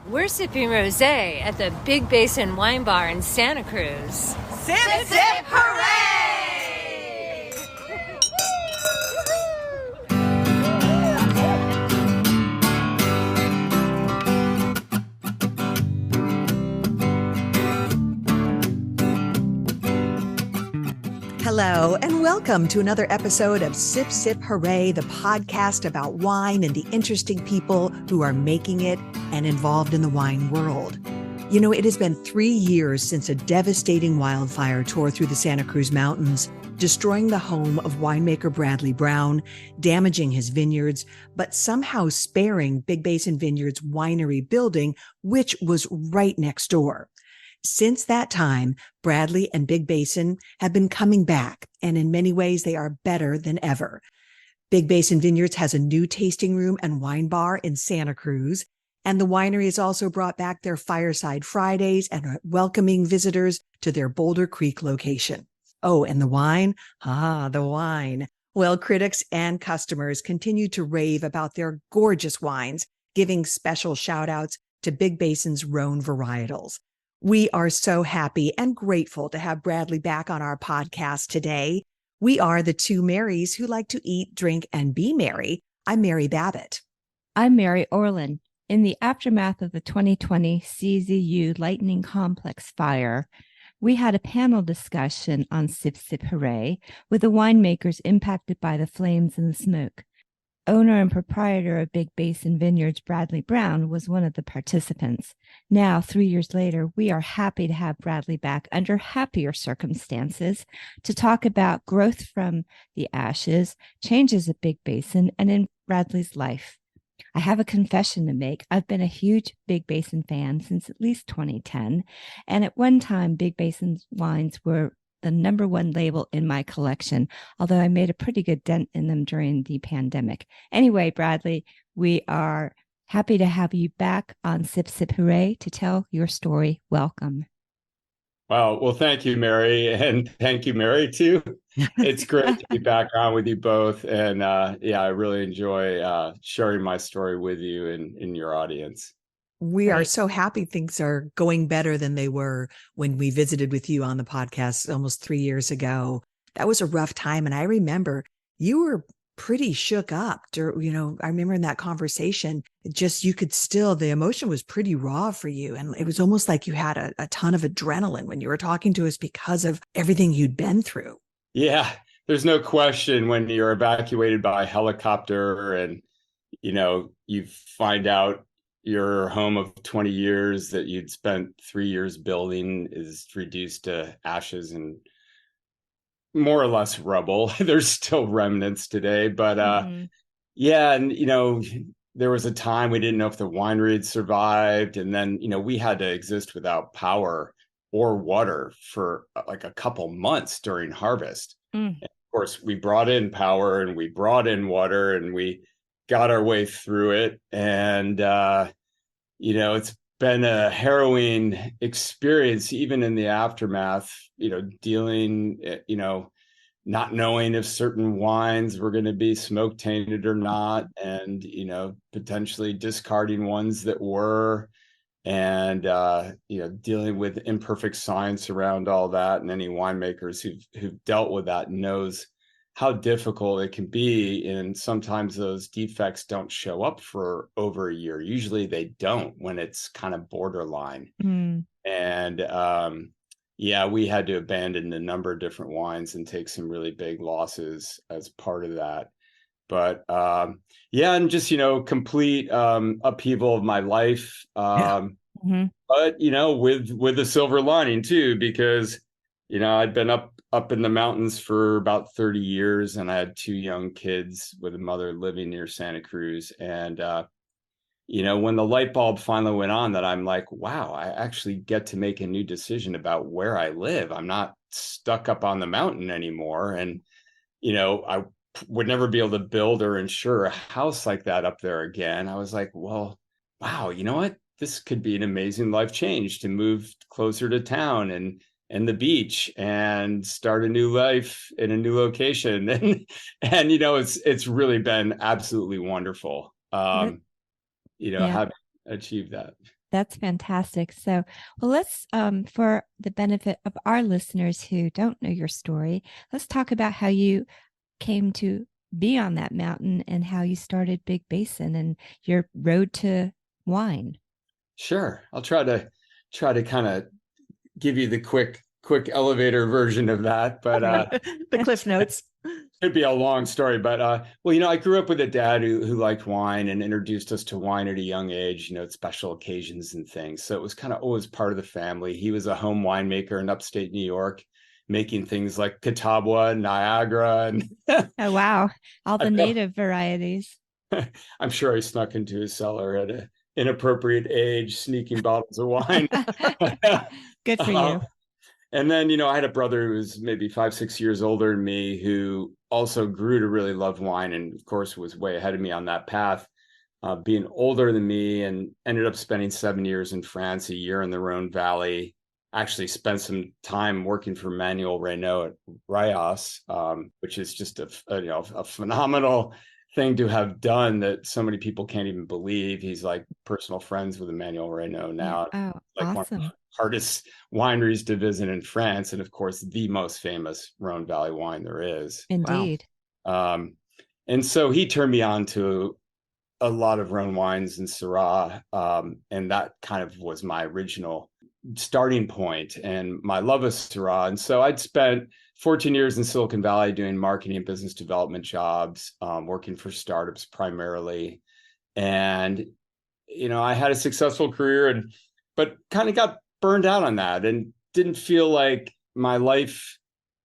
We're sipping rosé at the Big Basin Wine Bar in Santa Cruz. Sip, sip, hooray! Hello, and welcome to another episode of Sip, Sip, Hooray, the podcast about wine and the interesting people who are making it and involved in the wine world. You know, it has been 3 years since a devastating wildfire tore through the Santa Cruz mountains, destroying the home of winemaker Bradley Brown, damaging his vineyards, but somehow sparing Big Basin Vineyards winery building, which was right next door. Since that time, Bradley and Big Basin have been coming back, and in many ways, they are better than ever. Big Basin Vineyards has a new tasting room and wine bar in Santa Cruz, and the winery has also brought back their Fireside Fridays and are welcoming visitors to their Boulder Creek location. Oh, and the wine? The wine. Well, critics and customers continue to rave about their gorgeous wines, giving special shout-outs to Big Basin's Rhone varietals. We are so happy and grateful to have Bradley back on our podcast today. We are the two Marys who like to eat, drink, and be merry. I'm Mary Babbitt. I'm Mary Orland. In the aftermath of the 2020 CZU Lightning Complex fire, we had a panel discussion on Sip Sip Hooray with the winemakers impacted by the flames and the smoke. Owner and proprietor of Big Basin Vineyards, Bradley Brown, was one of the participants. Now, 3 years later, we are happy to have Bradley back under happier circumstances to talk about growth from the ashes, changes at Big Basin, and in Bradley's life. I have a confession to make. I've been a huge Big Basin fan since at least 2010, and at one time, Big Basin's wines were the number one label in my collection, although I made a pretty good dent in them during the pandemic. Anyway, Bradley, we are happy to have you back on Sip Sip Hooray to tell your story. Welcome. Wow. Well, thank you, Mary. And thank you, Mary, too. It's great to be back on with you both. And I really enjoy sharing my story with you and in your audience. We are so happy things are going better than they were when we visited with you on the podcast almost 3 years ago. That was a rough time. And I remember you were pretty shook up. I remember in that conversation, the emotion was pretty raw for you. And it was almost like you had a ton of adrenaline when you were talking to us because of everything you'd been through. Yeah, there's no question when you're evacuated by helicopter and, you find out your home of 20 years that you'd spent 3 years building is reduced to ashes and more or less rubble. There's still remnants today, but and there was a time we didn't know if the winery had survived, and then we had to exist without power or water for like a couple months during harvest. And of course, we brought in power and we brought in water and we got our way through it. And, it's been a harrowing experience, even in the aftermath, dealing, not knowing if certain wines were going to be smoke tainted or not, and, potentially discarding ones that were, and, dealing with imperfect science around all that. And any winemakers who've dealt with that knows how difficult it can be. And sometimes those defects don't show up for over a year. Usually they don't when it's kind of borderline. And we had to abandon a number of different wines and take some really big losses as part of that. But and just, complete upheaval of my life. But, with a silver lining too, because, I'd been up in the mountains for about 30 years, and I had 2 young kids with a mother living near Santa Cruz. And, when the light bulb finally went on that I'm like, wow, I actually get to make a new decision about where I live. I'm not stuck up on the mountain anymore. And, I would never be able to build or insure a house like that up there again. I was like, well, wow, you know what? This could be an amazing life change to move closer to town and the beach and start a new life in a new location. And it's really been absolutely wonderful, having achieved that. That's fantastic. So, well, let's, for the benefit of our listeners who don't know your story, let's talk about how you came to be on that mountain and how you started Big Basin and your road to wine. Sure. I'll try to kind of give you the quick elevator version of that, but the Cliff Notes. It'd be a long story, but well, I grew up with a dad who liked wine and introduced us to wine at a young age, at special occasions and things. So it was kind of always part of the family. He was a home winemaker in upstate New York, making things like Catawba, Niagara, and oh wow, all the native varieties. I'm sure he snuck into his cellar at an inappropriate age, sneaking bottles of wine. Good for you. And then, I had a brother who was maybe 5-6 years older than me who also grew to really love wine and, of course, was way ahead of me on that path, being older than me, and ended up spending 7 years in France, a year in the Rhone Valley. Actually spent some time working for Manuel Reynaud at Rayas, which is just a phenomenal thing to have done that so many people can't even believe. He's like personal friends with Emmanuel Reynaud now. Oh, like awesome. One of the hardest wineries to visit in France, and of course the most famous Rhone Valley wine there is. Indeed. Wow. And so he turned me on to a lot of Rhone wines and Syrah, and that kind of was my original starting point and my love of Syrah. And so I'd spent 14 years in Silicon Valley doing marketing and business development jobs, working for startups primarily. And, I had a successful career, but kind of got burned out on that and didn't feel like my life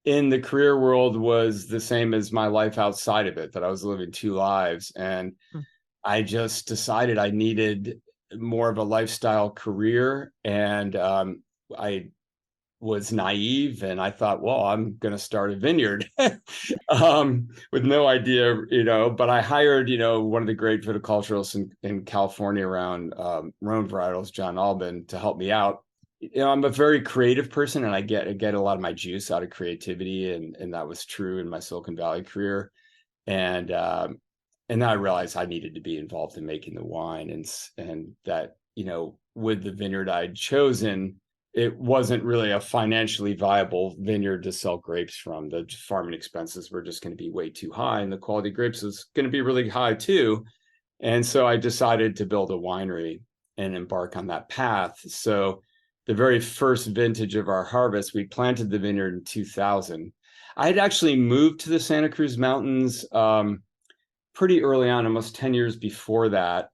in the career world was the same as my life outside of it, that I was living two lives. And I just decided I needed more of a lifestyle career. And I was naive and I thought, well, I'm going to start a vineyard with no idea, but I hired, one of the great viticulturalists in California around Rhone varietals, John Albin, to help me out. I'm a very creative person and I get a lot of my juice out of creativity. And that was true in my Silicon Valley career. And then I realized I needed to be involved in making the wine and that, with the vineyard I'd chosen, it wasn't really a financially viable vineyard to sell grapes from. The farming expenses were just going to be way too high, and the quality of grapes was going to be really high too. And so I decided to build a winery and embark on that path. So the very first vintage of our harvest, we planted the vineyard in 2000. I had actually moved to the Santa Cruz Mountains pretty early on, almost 10 years before that.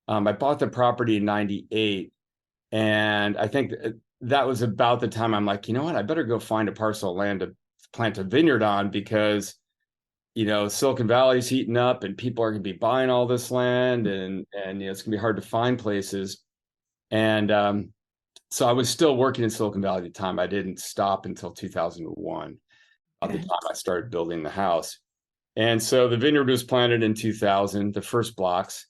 I bought the property in 98. And I think that was about the time I'm like, you know what, I better go find a parcel of land to plant a vineyard on because, Silicon Valley's heating up and people are going to be buying all this land and it's going to be hard to find places. And so I was still working in Silicon Valley at the time. I didn't stop until 2001, at the time I started building the house. And so the vineyard was planted in 2000, the first blocks.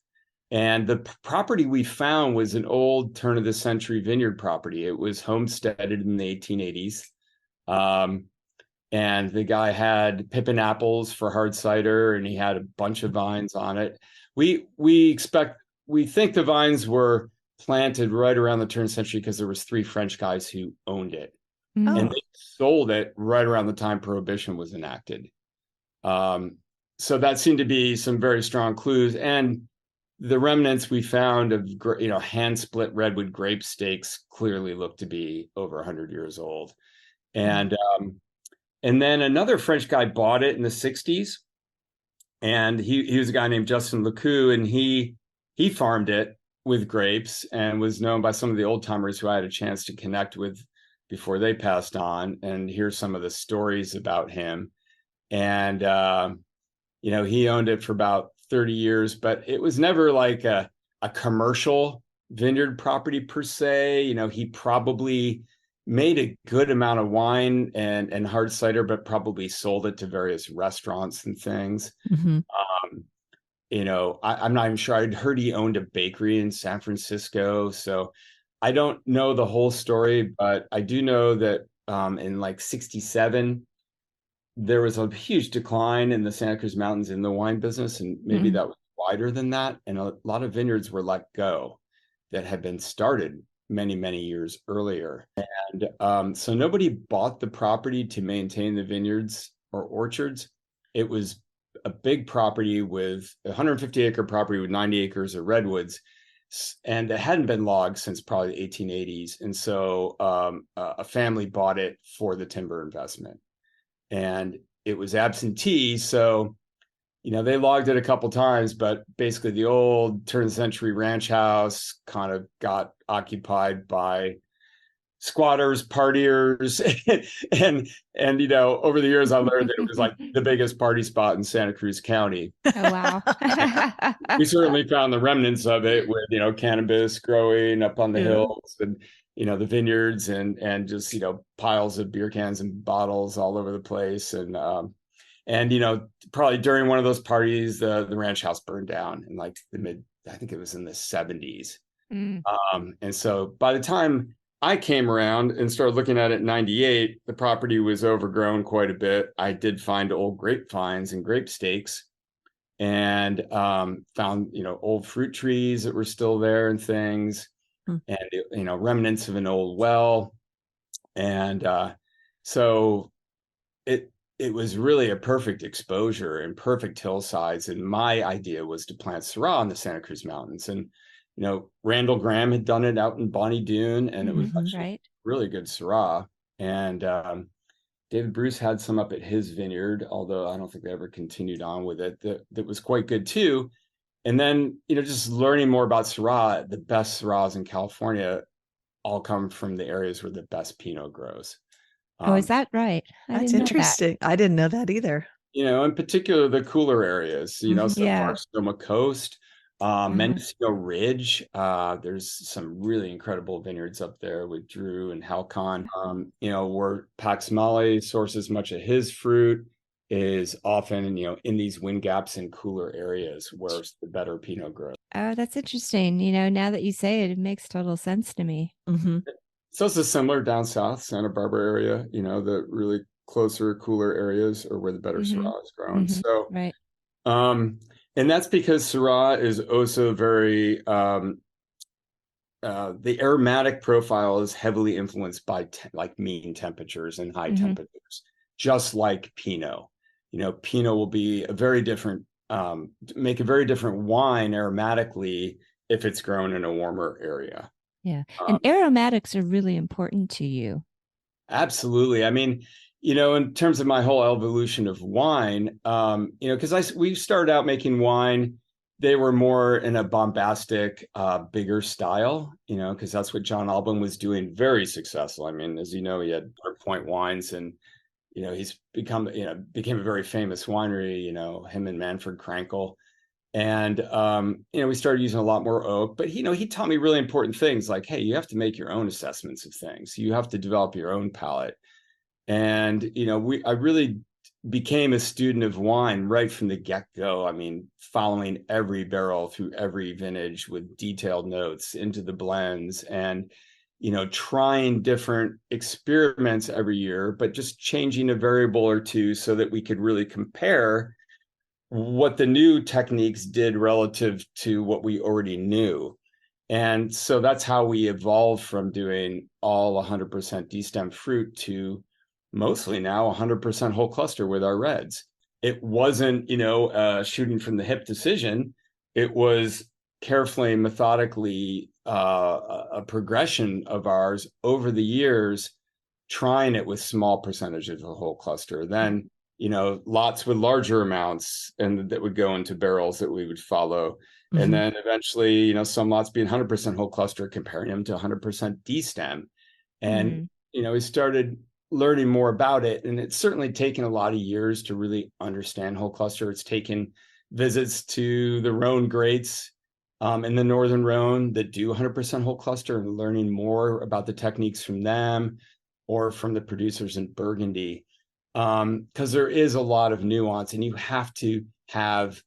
And the property we found was an old turn of the century vineyard property. It was homesteaded in the 1880s. And the guy had pippin apples for hard cider and he had a bunch of vines on it. We think the vines were planted right around the turn of the century because there was 3 French guys who owned it. Oh. And they sold it right around the time Prohibition was enacted. So that seemed to be some very strong clues. And the remnants we found of, hand split redwood grape stakes clearly looked to be over 100 years old. And then another French guy bought it in the 60s. And he was a guy named Justin Lecoux, and he farmed it with grapes and was known by some of the old timers who I had a chance to connect with before they passed on and hear some of the stories about him. And, he owned it for about 30 years, but it was never like a commercial vineyard property per se. He probably made a good amount of wine and hard cider, but probably sold it to various restaurants and things. Mm-hmm. I'm not even sure. I'd heard he owned a bakery in San Francisco. So I don't know the whole story, but I do know that in like 67, there was a huge decline in the Santa Cruz Mountains in the wine business. And maybe that was wider than that. And a lot of vineyards were let go that had been started many, many years earlier. And so nobody bought the property to maintain the vineyards or orchards. It was a big property with 150-acre property with 90 acres of redwoods. And it hadn't been logged since probably the 1880s. And so a family bought it for the timber investment. And it was absentee. So, they logged it a couple times, but basically the old turn-of-the-century ranch house kind of got occupied by squatters, partiers, and over the years I learned that it was like the biggest party spot in Santa Cruz County. Oh wow! We certainly found the remnants of it with cannabis growing up on the hills, and the vineyards, and just piles of beer cans and bottles all over the place, and probably during one of those parties the ranch house burned down in like I think it was in the 70s. And so by the time I came around and started looking at it in 98, the property was overgrown quite a bit. I did find old grapevines and grape stakes, and found, old fruit trees that were still there and things, and, remnants of an old well. And so it was really a perfect exposure and perfect hillsides. And my idea was to plant Syrah in the Santa Cruz Mountains. And Randall Graham had done it out in Bonnie Doon, and it was actually really good Syrah. And David Bruce had some up at his vineyard, although I don't think they ever continued on with it. That was quite good too. And then, just learning more about Syrah, the best Syrahs in California all come from the areas where the best Pinot grows. Is that right? That's interesting. I didn't know that either. In particular, the cooler areas, Far Sonoma Coast, Mendocino Ridge. There's some really incredible vineyards up there with Drew and Halcon. Where Paxmale sources much of his fruit is often, in these wind gaps in cooler areas where the better Pinot grows. Oh, that's interesting. Now that you say it, it makes total sense to me. Mm-hmm. It's also similar down south, Santa Barbara area, the really closer, cooler areas are where the better Syrah is grown. So, right. And that's because Syrah is also very, the aromatic profile is heavily influenced by mean temperatures and high temperatures, just like Pinot. Pinot will be a very different, make a very different wine aromatically if it's grown in a warmer area. Yeah. And aromatics are really important to you. Absolutely. I mean, in terms of my whole evolution of wine, because we started out making wine, they were more in a bombastic, bigger style, because that's what John Alban was doing, very successful. I mean, as you know, he had 100-point wines, and, he's became a very famous winery, him and Manfred Krankel. And, we started using a lot more oak, but, he taught me really important things like, hey, you have to make your own assessments of things. You have to develop your own palate. And, I really became a student of wine right from the get-go. I mean, following every barrel through every vintage with detailed notes into the blends, and, trying different experiments every year, but just changing a variable or two so that we could really compare what the new techniques did relative to what we already knew. And so that's how we evolved from doing all 100% destem fruit to mostly now 100% whole cluster with our reds. It wasn't, shooting from the hip decision. It was carefully and methodically a progression of ours over the years, trying it with small percentages of whole cluster. Then, lots with larger amounts, and that would go into barrels that we would follow. And then eventually, some lots being 100% whole cluster, comparing them to 100% destem. And, we started learning more about it. And it's certainly taken a lot of years to really understand whole cluster. It's taken visits to the Rhone greats in the Northern Rhone that do 100% whole cluster, and learning more about the techniques from them or from the producers in Burgundy. Because there is a lot of nuance, and you have to have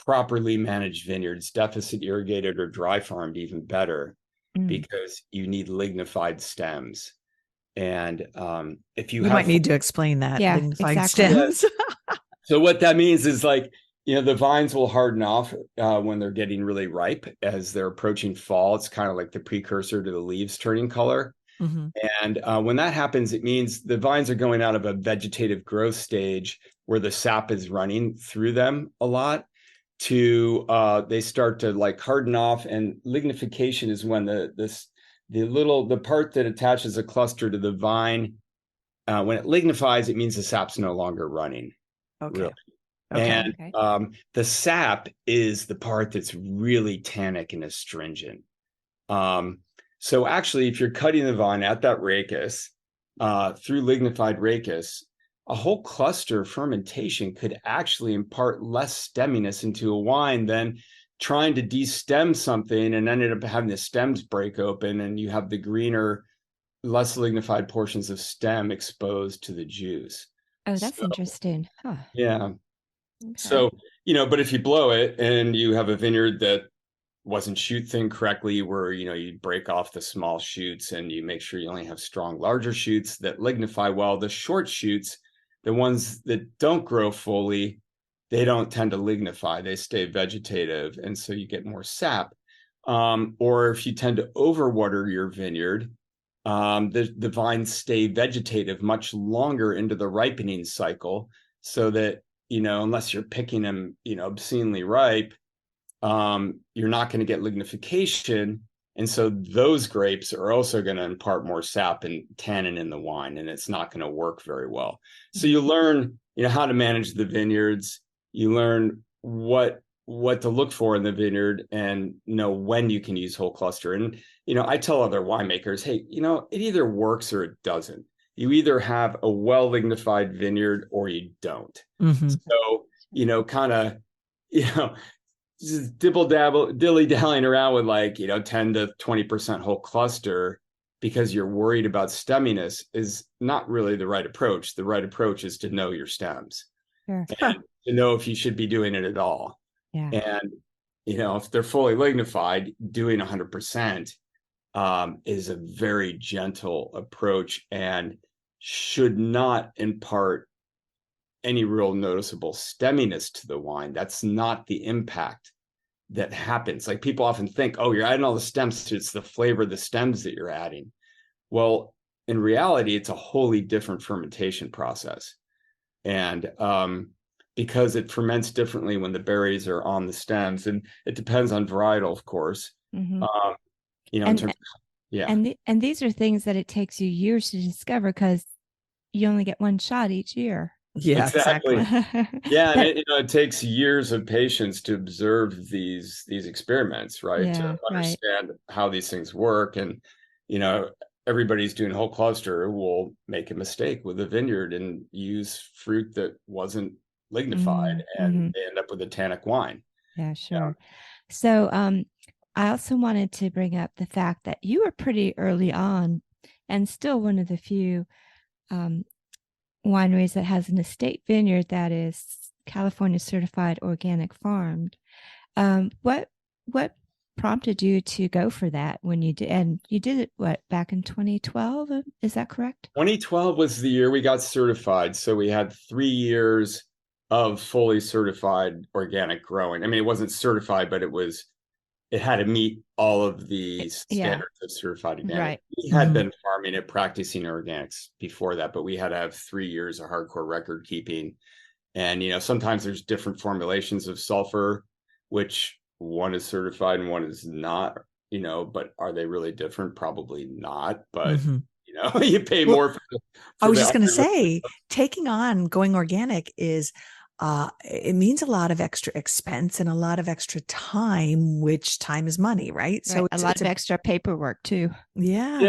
properly managed vineyards, deficit irrigated or dry farmed, even better, because you need lignified stems. And if you might need to explain that. Yeah, Lignified exactly. stems. So what that means is, like, the vines will harden off when they're getting really ripe as they're approaching fall. It's kind of like the precursor to the leaves turning color. Mm-hmm. And when that happens, it means the vines are going out of a vegetative growth stage where the sap is running through them a lot to they start to like harden off. And lignification is when the part that attaches a cluster to the vine, when it lignifies, it means the sap's no longer running. Okay. Really. Okay. And the sap is the part that's really tannic and astringent. So actually, if you're cutting the vine at that rachis, through lignified rachis, a whole cluster fermentation could actually impart less stemminess into a wine than trying to destem something and ended up having the stems break open and you have the greener, less lignified portions of stem exposed to the juice. Oh, that's interesting. Huh. Yeah. Okay. So, but if you blow it and you have a vineyard that wasn't shoot thin correctly, where, you break off the small shoots and you make sure you only have strong, larger shoots that lignify well, the short shoots, the ones that don't grow fully, they don't tend to lignify. They stay vegetative. And so you get more sap. Or if you tend to overwater your vineyard, the vines stay vegetative much longer into the ripening cycle so that, unless you're picking them, obscenely ripe, you're not going to get lignification. And so those grapes are also going to impart more sap and tannin in the wine, and it's not going to work very well. So you learn, how to manage the vineyards. You learn what to look for in the vineyard and know when you can use whole cluster. And, I tell other winemakers, hey, it either works or it doesn't. You either have a well lignified vineyard or you don't. Mm-hmm. So, kind of, just dilly-dallying around with 10 to 20% whole cluster because you're worried about stemminess is not really the right approach. The right approach is to know your stems. Sure. And to know if you should be doing it at all. Yeah. And, if they're fully lignified, doing 100% is a very gentle approach and should not impart any real noticeable stemminess to the wine. That's not the impact that happens. Like people often think, oh, you're adding all the stems, so it's the flavor of the stems that you're adding. Well, in reality, it's a wholly different fermentation process. And because it ferments differently when the berries are on the stems, and it depends on varietal, of course. Mm-hmm. In terms of, yeah. And these are things that it takes you years to discover because you only get one shot each year. Yeah, exactly. Yeah, and it takes years of patience to observe these experiments, right? Yeah, to understand how these things work. And, everybody's doing whole cluster will make a mistake with a vineyard and use fruit that wasn't lignified and they end up with a tannic wine. Yeah, sure. Yeah. So I also wanted to bring up the fact that you were pretty early on and still one of the few wineries that has an estate vineyard that is California certified organic farmed. What prompted you to go for that when you did? And you did it, back in 2012? Is that correct? 2012 was the year we got certified. So we had 3 years of fully certified organic growing. I mean, it wasn't certified, but it had to meet all of the standards of certified organic. Right. We had been farming it, practicing organics before that, but we had to have 3 years of hardcore record keeping. And, sometimes there's different formulations of sulfur, which one is certified and one is not, but are they really different? Probably not, but you pay more for I was just going to say, going organic is, it means a lot of extra expense and a lot of extra time, which time is money, right? So a lot of extra paperwork too. Yeah.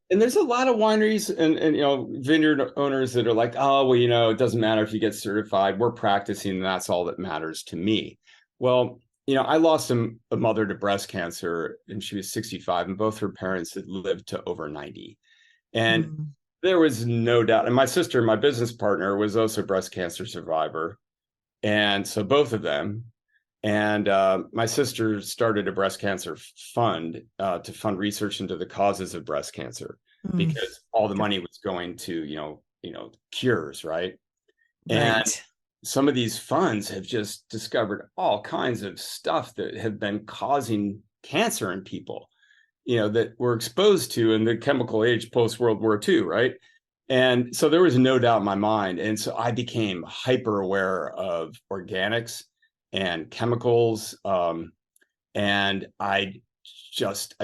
And there's a lot of wineries and vineyard owners that are like, oh, well, it doesn't matter if you get certified. We're practicing, and that's all that matters to me. Well, I lost a mother to breast cancer, and she was 65, and both her parents had lived to over 90. And there was no doubt. And my sister, my business partner, was also a breast cancer survivor. And so both of them. And my sister started a breast cancer fund to fund research into the causes of breast cancer because all the money was going to, cures, right? And some of these funds have just discovered all kinds of stuff that have been causing cancer in people, that we're exposed to in the chemical age post World War II, right? And so there was no doubt in my mind. And so I became hyper aware of organics and chemicals. And I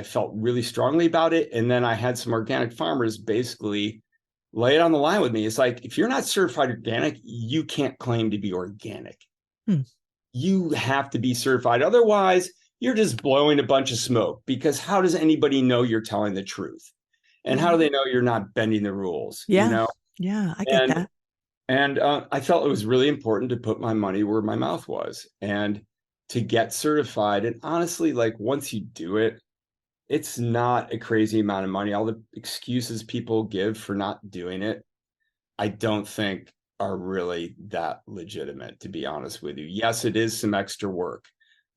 felt really strongly about it. And then I had some organic farmers basically lay it on the line with me. It's like, if you're not certified organic, you can't claim to be organic. You have to be certified. Otherwise, you're just blowing a bunch of smoke, because how does anybody know you're telling the truth? And how do they know you're not bending the rules? Yeah. I get that. And I felt it was really important to put my money where my mouth was and to get certified. And honestly, like, once you do it, it's not a crazy amount of money. All the excuses people give for not doing it, I don't think are really that legitimate, to be honest with you. Yes, it is some extra work.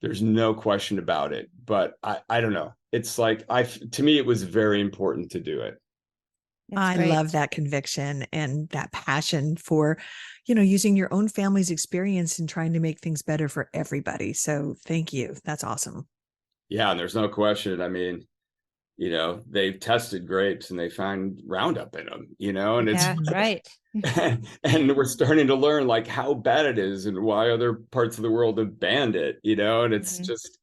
There's no question about it. But I don't know. It's like, to me, it was very important to do it. I love that conviction and that passion for, using your own family's experience and trying to make things better for everybody. So thank you. That's awesome. Yeah. And there's no question. I mean, they've tested grapes and they find Roundup in them, and it's right. and we're starting to learn like how bad it is and why other parts of the world have banned it, and it's just,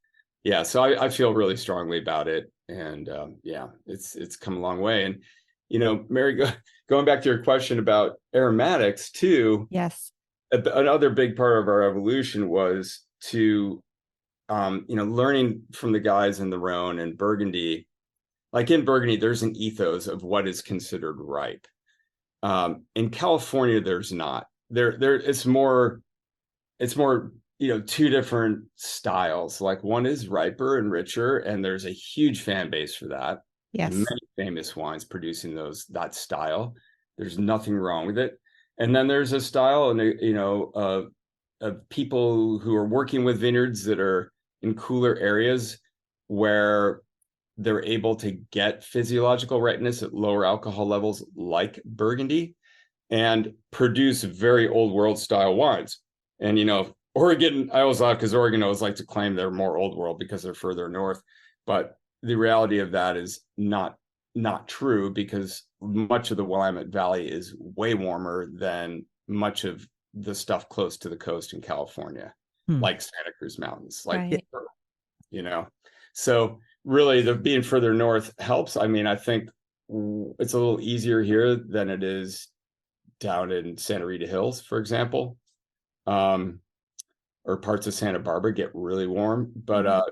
so I feel really strongly about it. And it's come a long way. And, Mary, going back to your question about aromatics too. Yes. Another big part of our evolution was to, learning from the guys in the Rhone and Burgundy. Like in Burgundy, there's an ethos of what is considered ripe. In California, there's not. It's more, two different styles. Like, one is riper and richer, and there's a huge fan base for that. Yes. Many famous wines producing that style. There's nothing wrong with it. And then there's a style, and of people who are working with vineyards that are in cooler areas where they're able to get physiological ripeness at lower alcohol levels, like Burgundy, and produce very old world style wines. And, Oregon, I always laugh because Oregon always like to claim they're more old world because they're further north. But the reality of that is not true, because much of the Willamette Valley is way warmer than much of the stuff close to the coast in California, like Santa Cruz Mountains, So really, the being further north helps. I mean, I think it's a little easier here than it is down in Santa Rita Hills, for example, or parts of Santa Barbara get really warm. But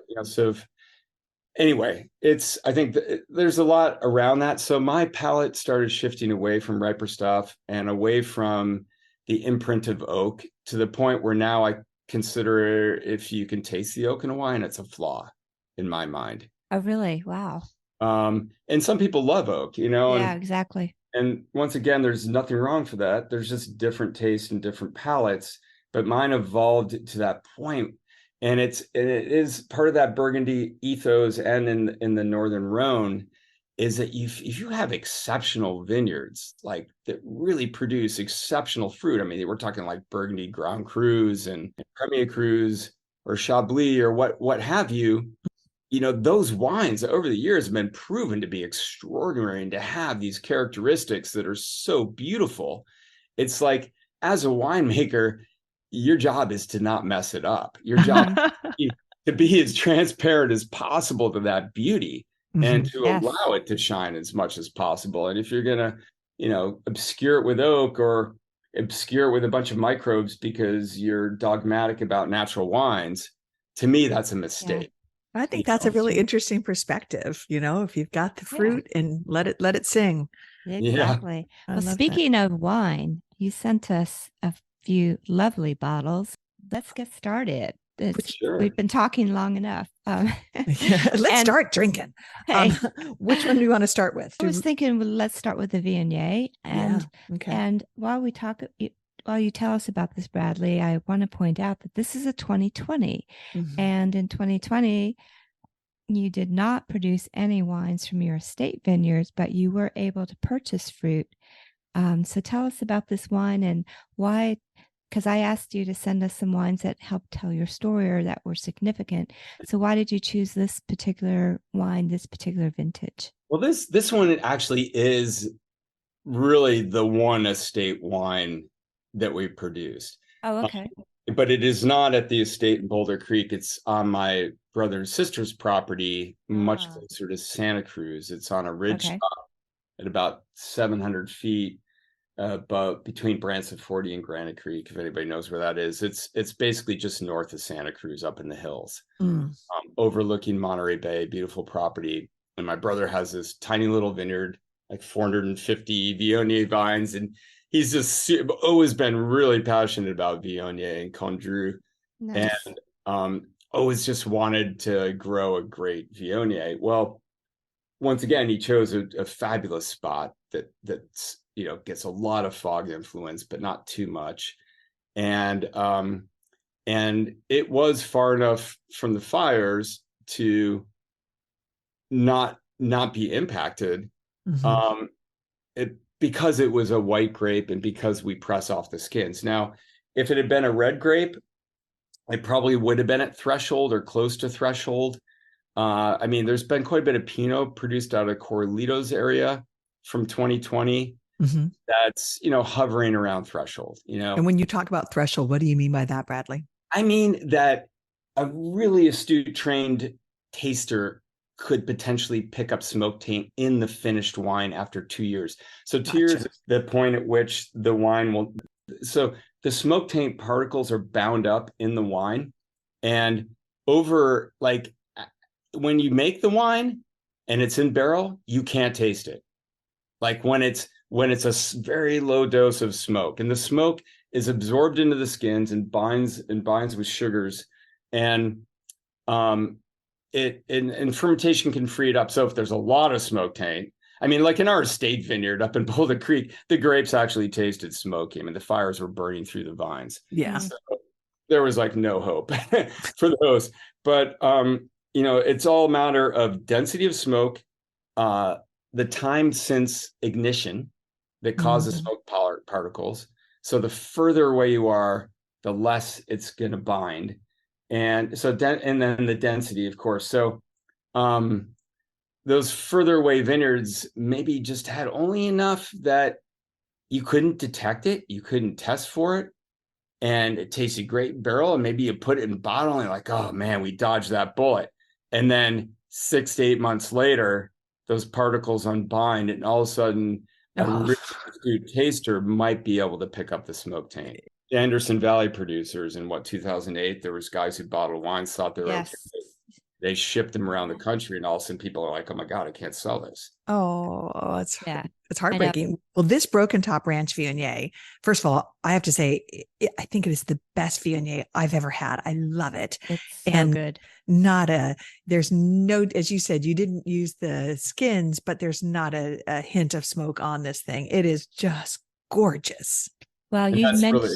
anyway, I think there's a lot around that. So my palate started shifting away from riper stuff and away from the imprint of oak, to the point where now I consider, if you can taste the oak in a wine, it's a flaw in my mind. Oh, really? Wow. And some people love oak, Yeah, exactly. And once again, there's nothing wrong for that. There's just different tastes and different palates, but mine evolved to that point. And it is part of that Burgundy ethos, and in the Northern Rhone, is that if you have exceptional vineyards, like, that really produce exceptional fruit. I mean, we're talking like Burgundy Grand Crus and Premier Crus or Chablis or what have you. Those wines over the years have been proven to be extraordinary and to have these characteristics that are so beautiful. It's like, as a winemaker, your job is to not mess it up. Your job is to be as transparent as possible to that beauty, and to allow it to shine as much as possible. And if you're going to, obscure it with oak or obscure it with a bunch of microbes because you're dogmatic about natural wines, to me, that's a mistake. Yeah. I think that's a really interesting perspective. If you've got the fruit and let it sing. Exactly. Yeah. Well, speaking of wine, you sent us a few lovely bottles. Let's get started. Sure. We've been talking long enough. Let's start drinking. Hey, which one do you want to start with? I was thinking, well, let's start with the Viognier. And while you tell us about this, Bradley, I want to point out that this is a 2020. And in 2020, you did not produce any wines from your estate vineyards, but you were able to purchase fruit. So tell us about this wine and why because I asked you to send us some wines that helped tell your story or that were significant. So why did you choose this particular wine, this particular vintage? Well, this one actually is really the one estate wine that we produced. Oh, okay. But it is not at the estate in Boulder Creek. It's on my brother and sister's property, much closer to Santa Cruz. It's on a ridge top at about 700 feet between Branson 40 and Granite Creek, if anybody knows where that is. It's basically just north of Santa Cruz up in the hills, overlooking Monterey Bay, beautiful property. And my brother has this tiny little vineyard, like 450 Viognier vines, and he's just always been really passionate about Viognier and Condrieu. Nice. And always just wanted to grow a great Viognier. Well, once again, he chose a fabulous spot that's gets a lot of fog influence, but not too much. And it was far enough from the fires to not be impacted. Because it was a white grape and because we press off the skins. Now, if it had been a red grape, it probably would have been at threshold or close to threshold. I mean, there's been quite a bit of Pinot produced out of Corlitos area from 2020. That's, hovering around threshold, And when you talk about threshold, what do you mean by that, Bradley? I mean that a really astute, trained taster could potentially pick up smoke taint in the finished wine after 2 years. So 2 years is the point at which the wine will. So the smoke taint particles are bound up in the wine, and over when you make the wine and it's in barrel, you can't taste it. Like when it's a very low dose of smoke, and the smoke is absorbed into the skins and binds with sugars, and and fermentation can free it up. So if there's a lot of smoke taint, I mean, like in our estate vineyard up in Boulder Creek, the grapes actually tasted smoky. I mean, the fires were burning through the vines. Yeah. So there was no hope for those. But, it's all a matter of density of smoke, the time since ignition that causes smoke particles. So the further away you are, the less it's going to bind. And so, and then the density, of course. So those further away vineyards maybe just had only enough that you couldn't detect it, you couldn't test for it, and it tasted great in barrel. And maybe you put it in bottle and you're like, oh man, we dodged that bullet. And then 6 to 8 months later, those particles unbind, and all of a sudden, a really astute taster might be able to pick up the smoke taint. Anderson Valley producers in 2008, there was guys who bottled wines, thought they were okay. They shipped them around the country, and all of a sudden people are like, oh my God, I can't sell this. Oh, it's heartbreaking. Well, this Broken Top Ranch Viognier, first of all, I have to say, I think it is the best Viognier I've ever had. I love it. It's so good. There's no, as you said, you didn't use the skins, but there's not a hint of smoke on this thing. It is just gorgeous. Well, you mentioned.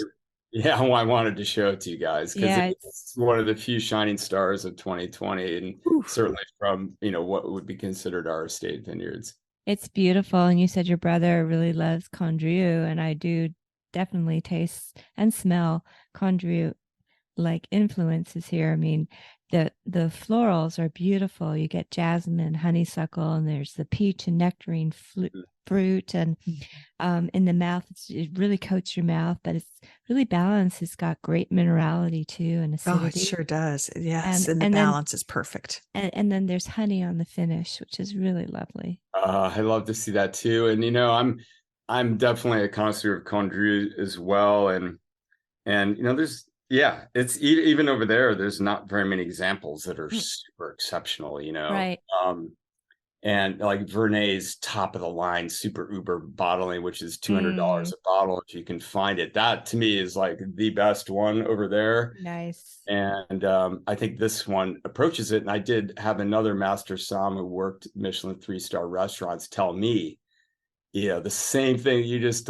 Yeah, well, I wanted to show it to you guys because it's one of the few shining stars of 2020, and certainly from what would be considered our estate vineyards. It's beautiful, and you said your brother really loves Condrieu, and I do definitely taste and smell Condrieu like influences here. I mean, the florals are beautiful. You get jasmine, honeysuckle, and there's the peach and nectarine fruit, and in the mouth, it really coats your mouth, but it's really balanced. It's got great minerality too, and acidity. Oh, it sure does. Yes, and the balance is perfect. And then there's honey on the finish, which is really lovely. I love to see that too. And I'm definitely a connoisseur of Condrieu as well, and there's. Yeah, it's even over there. There's not very many examples that are super exceptional, Right. And like Vernay's top of the line, super uber bottling, which is $200 a bottle if you can find it. That to me is like the best one over there. Nice. And I think this one approaches it. And I did have another master som who worked Michelin 3-star restaurants tell me, the same thing you just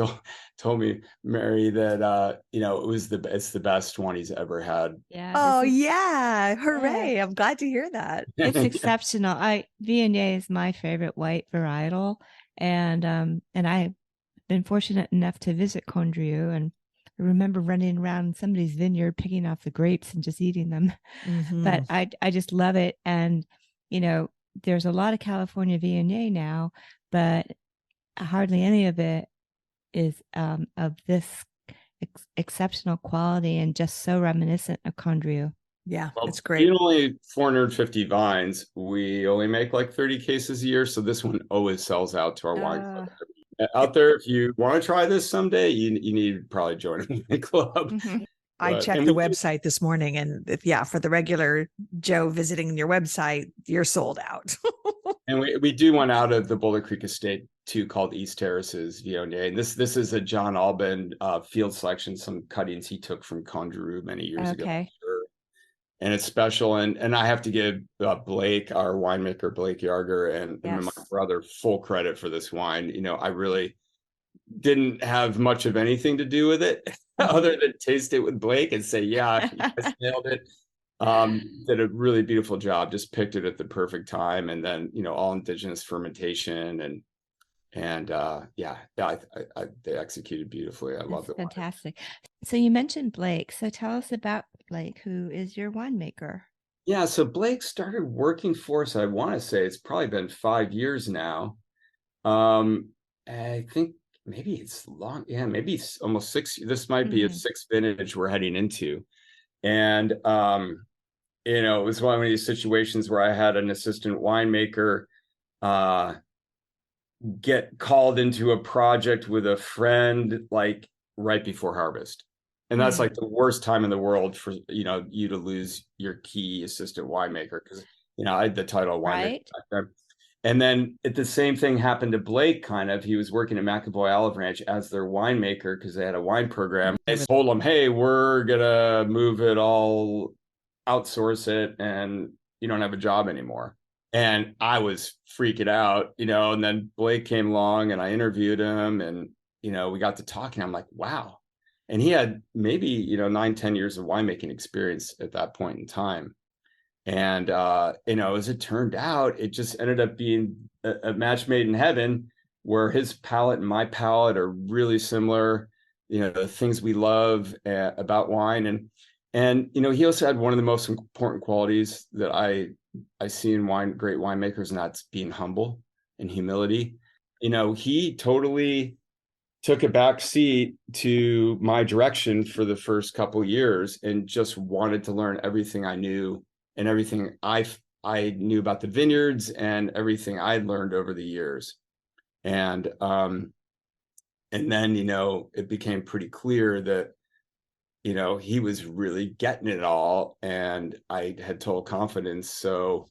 told me, Mary, that it's the best one he's ever had. Yeah. Oh yeah. Hooray. Yeah. I'm glad to hear that. It's exceptional. Viognier is my favorite white varietal. And I've been fortunate enough to visit Condrieu, and remember running around somebody's vineyard, picking off the grapes and just eating them. Mm-hmm. But I just love it. And, there's a lot of California Viognier now, but hardly any of it is of this exceptional quality and just so reminiscent of Condrieu. Yeah, Well, it's great. being only 450 vines, we only make like 30 cases a year. So this one always sells out to our wine club. Out there, if you want to try this someday, you need to probably join a wine club. Mm-hmm. I checked the website this morning, and for the regular Joe visiting your website, you're sold out. And we do one out of the Boulder Creek estate too, called East Terraces Viognier. And this is a John Albin field selection, some cuttings he took from Condrieu many years ago. And it's special. And I have to give Blake, our winemaker, Blake Yarger, and my brother full credit for this wine. I really didn't have much of anything to do with it other than taste it with Blake and say, yeah, you guys nailed it. Did a really beautiful job, just picked it at the perfect time. And then, all indigenous fermentation and they executed beautifully. I love it. Fantastic. So you mentioned Blake. So tell us about Blake, who is your winemaker. Yeah. So Blake started working for us. I want to say it's probably been 5 years now. I think maybe it's long. Yeah. Maybe it's almost 6. This might be a 6th vintage we're heading into. And, it was one of these situations where I had an assistant winemaker, get called into a project with a friend, like right before harvest. And that's like the worst time in the world for, you to lose your key assistant winemaker. Cause I had the title of winemaker back then. And then the same thing happened to Blake, kind of. He was working at McAvoy Olive Ranch as their winemaker because they had a wine program. They told him, hey, we're going to move it all, outsource it, and you don't have a job anymore. And I was freaking out, and then Blake came along and I interviewed him and, we got to talking. I'm like, wow. And he had maybe, 9-10 years of winemaking experience at that point in time. And, as it turned out, it just ended up being a match made in heaven where his palate and my palate are really similar, the things we love about wine. And, he also had one of the most important qualities that I see in great winemakers, and that's being humble and humility. He totally took a back seat to my direction for the first couple of years and just wanted to learn everything I knew and everything I knew about the vineyards and everything I'd learned over the years. And then, it became pretty clear that, he was really getting it all, and I had total confidence. So,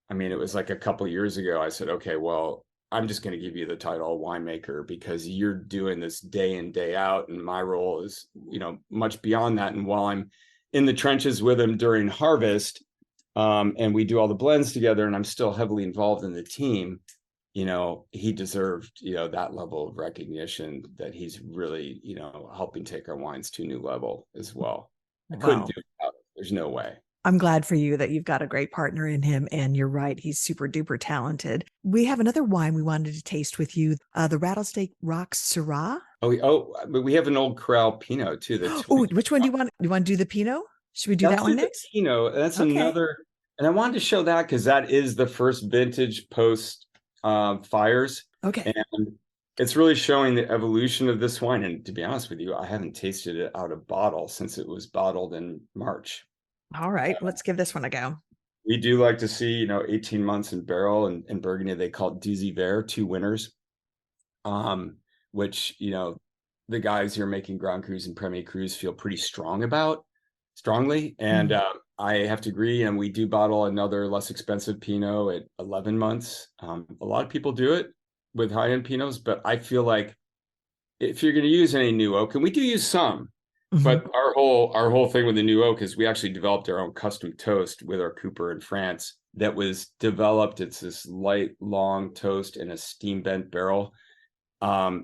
it was like a couple of years ago, I said, okay, well, I'm just going to give you the title of winemaker because you're doing this day in, day out. And my role is, much beyond that. And while I'm in the trenches with him during harvest, and we do all the blends together, and I'm still heavily involved in the team, he deserved, that level of recognition that he's really, helping take our wines to a new level as well. I couldn't do it without it. There's no way. I'm glad for you that you've got a great partner in him. And you're right. He's super duper talented. We have another wine we wanted to taste with you. The Rattlesnake Rocks Syrah. But we have an old Corral Pinot too. Which one do you want? Do you want to do the Pinot? Should we do that one next? Pinot. That's another. And I wanted to show that because that is the first vintage post fires. Okay. And it's really showing the evolution of this wine. And to be honest with you, I haven't tasted it out of bottle since it was bottled in March. All right, let's give this one a go. We do like to see, 18 months in barrel, and in Burgundy, they call it 2 Vert, 2 winners, which, the guys here making Grand Crus and Premier Crus feel pretty strongly. And I have to agree. And we do bottle another less expensive Pinot at 11 months. A lot of people do it with high-end Pinots, but I feel like if you're going to use any new oak, and we do use some, but our whole thing with the new oak is we actually developed our own custom toast with our Cooper in France that was developed. It's this light, long toast in a steam bent barrel that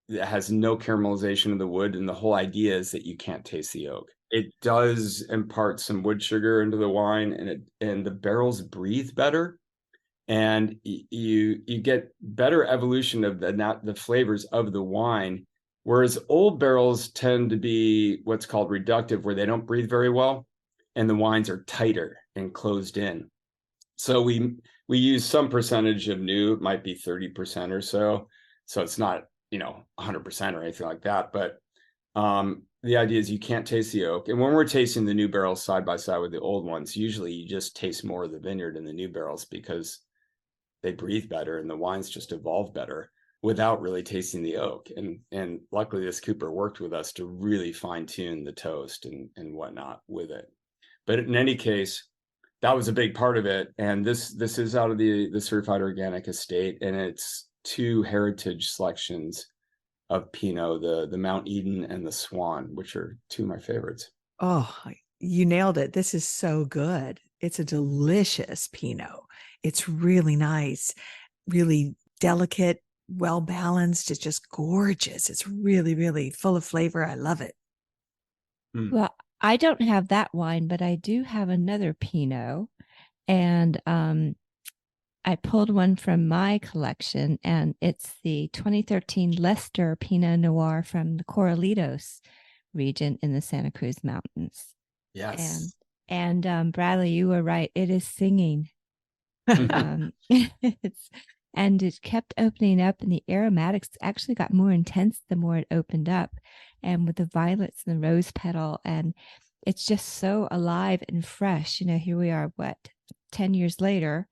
has no caramelization of the wood. And the whole idea is that you can't taste the oak. It does impart some wood sugar into the wine, and the barrels breathe better. And you get better evolution of the flavors of the wine Whereas old barrels tend to be what's called reductive, where they don't breathe very well, and the wines are tighter and closed in. So we use some percentage of new, it might be 30% or so. So it's not, 100% or anything like that. But the idea is you can't taste the oak. And when we're tasting the new barrels side by side with the old ones, usually you just taste more of the vineyard in the new barrels because they breathe better and the wines just evolve better without really tasting the oak. And luckily this Cooper worked with us to really fine tune the toast and whatnot with it. But in any case, that was a big part of it. And this is out of the certified organic estate, and it's 2 heritage selections of Pinot, the Mount Eden and the Swan, which are 2 of my favorites. Oh, you nailed it. This is so good. It's a delicious Pinot. It's really nice, really delicate, well balanced. It's just gorgeous. It's really, really full of flavor. I love it. Well, I don't have that wine, but I do have another Pinot. And I pulled one from my collection, and it's the 2013 Leicester Pinot Noir from the Corralitos region in the Santa Cruz Mountains. Yes. And Bradley, you were right. It is singing. And it kept opening up, and the aromatics actually got more intense the more it opened up, and with the violets and the rose petal, and it's just so alive and fresh. Here we are, 10 years later,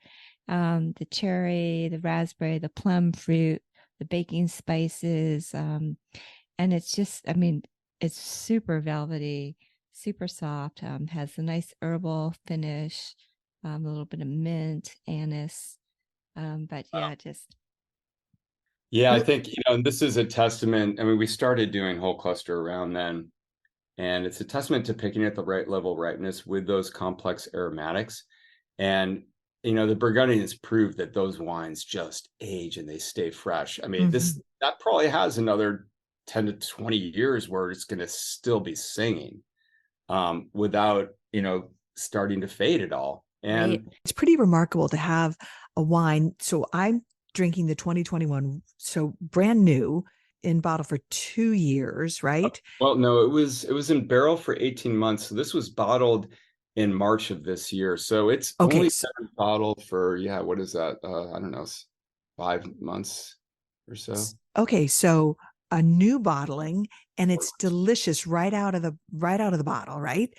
the cherry, the raspberry, the plum fruit, the baking spices, and it's just, it's super velvety, super soft, has a nice herbal finish, a little bit of mint, anise. But yeah, I think, this is a testament. We started doing whole cluster around then, and it's a testament to picking at the right level of ripeness with those complex aromatics. And, the Burgundians proved that those wines just age and they stay fresh. That probably has another 10 to 20 years where it's going to still be singing without, starting to fade at all. And it's pretty remarkable to have a wine. So I'm drinking the 2021, so brand new, in bottle for 2 years, right? Well, no, it was in barrel for 18 months. So this was bottled in March of this year. So it's only been bottled for, what is that? I don't know, 5 months or so. Okay, so a new bottling, and it's delicious right out of the bottle, right?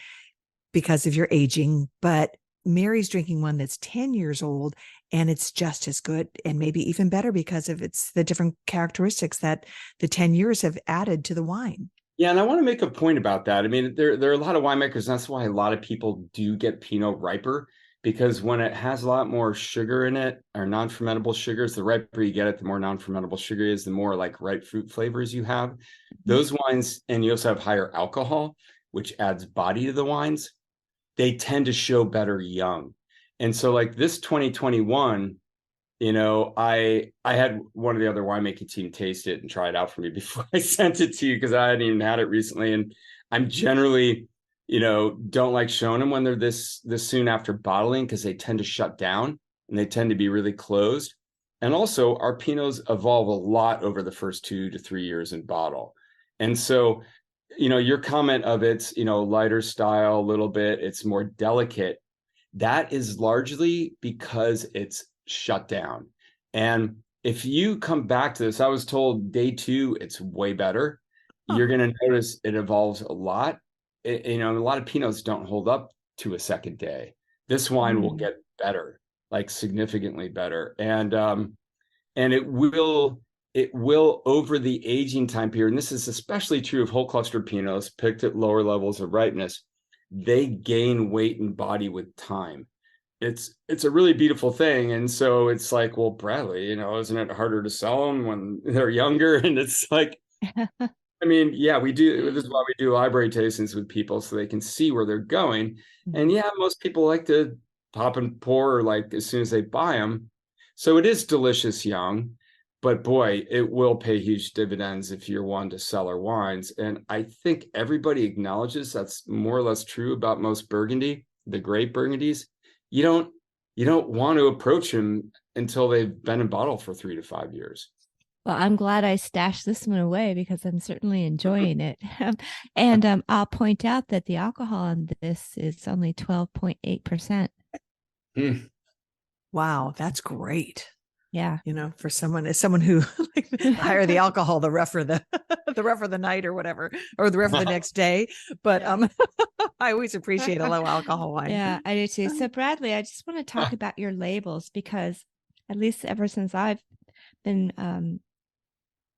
Because of your aging. But Mary's drinking one that's 10 years old, and it's just as good and maybe even better because of the different characteristics that the 10 years have added to the wine. Yeah, and I want to make a point about that. There are a lot of winemakers, and that's why a lot of people do get Pinot riper, because when it has a lot more sugar in it, or non-fermentable sugars, the riper you get it, the more non-fermentable sugar is, the more like ripe fruit flavors you have. Those wines, and you also have higher alcohol, which adds body to the wines. They tend to show better young. And so like this 2021, I had one of the other winemaking team taste it and try it out for me before I sent it to you, because I hadn't even had it recently. And I'm generally, don't like showing them when they're this soon after bottling, because they tend to shut down and they tend to be really closed. And also our Pinots evolve a lot over the first 2 to 3 years in bottle. And so, your comment of it's, lighter style a little bit, it's more delicate. That is largely because it's shut down. And if you come back to this, I was told day 2, it's way better. You're going to notice it evolves a lot. A lot of Pinots don't hold up to a second day. This wine will get better, like significantly better. And it will over the aging time period. And this is especially true of whole cluster Pinots picked at lower levels of ripeness. They gain weight and body with time. It's a really beautiful thing. And so it's like, well, Bradley, isn't it harder to sell them when they're younger? And it's like, we do. This is why we do library tastings with people, so they can see where they're going. And most people like to pop and pour like as soon as they buy them. So it is delicious young, but boy, it will pay huge dividends if you're one to cellar wines. And I think everybody acknowledges that's more or less true about most Burgundy, the great Burgundies. You don't want to approach them until they've been in bottle for 3 to 5 years. Well, I'm glad I stashed this one away because I'm certainly enjoying it. And I'll point out that the alcohol in this is only 12.8%. Wow, that's great. Yeah. For someone who like, the higher the alcohol, the rougher the rougher the night or whatever, or the rougher the next day. But I always appreciate a low alcohol wine. Yeah, I do too. So Bradley, I just want to talk about your labels because at least ever since I've been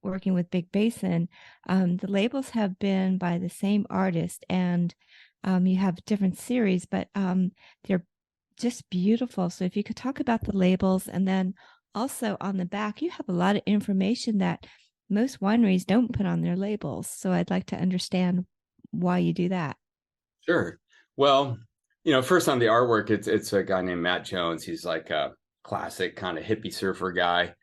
working with Big Basin, the labels have been by the same artist, and you have different series, but they're just beautiful. So if you could talk about the labels, and then also on the back, you have a lot of information that most wineries don't put on their labels. So I'd like to understand why you do that. Sure. Well, first on the artwork, it's a guy named Matt Jones. He's like a classic kind of hippie surfer guy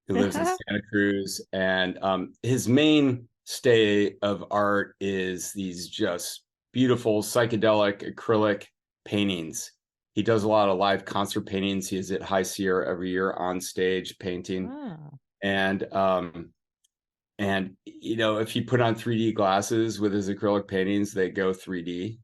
who lives in Santa Cruz. And his mainstay of art is these just beautiful psychedelic acrylic paintings. He does a lot of live concert paintings. He is at High Sierra every year on stage painting. Oh. And if you put on 3D glasses with his acrylic paintings, they go 3D.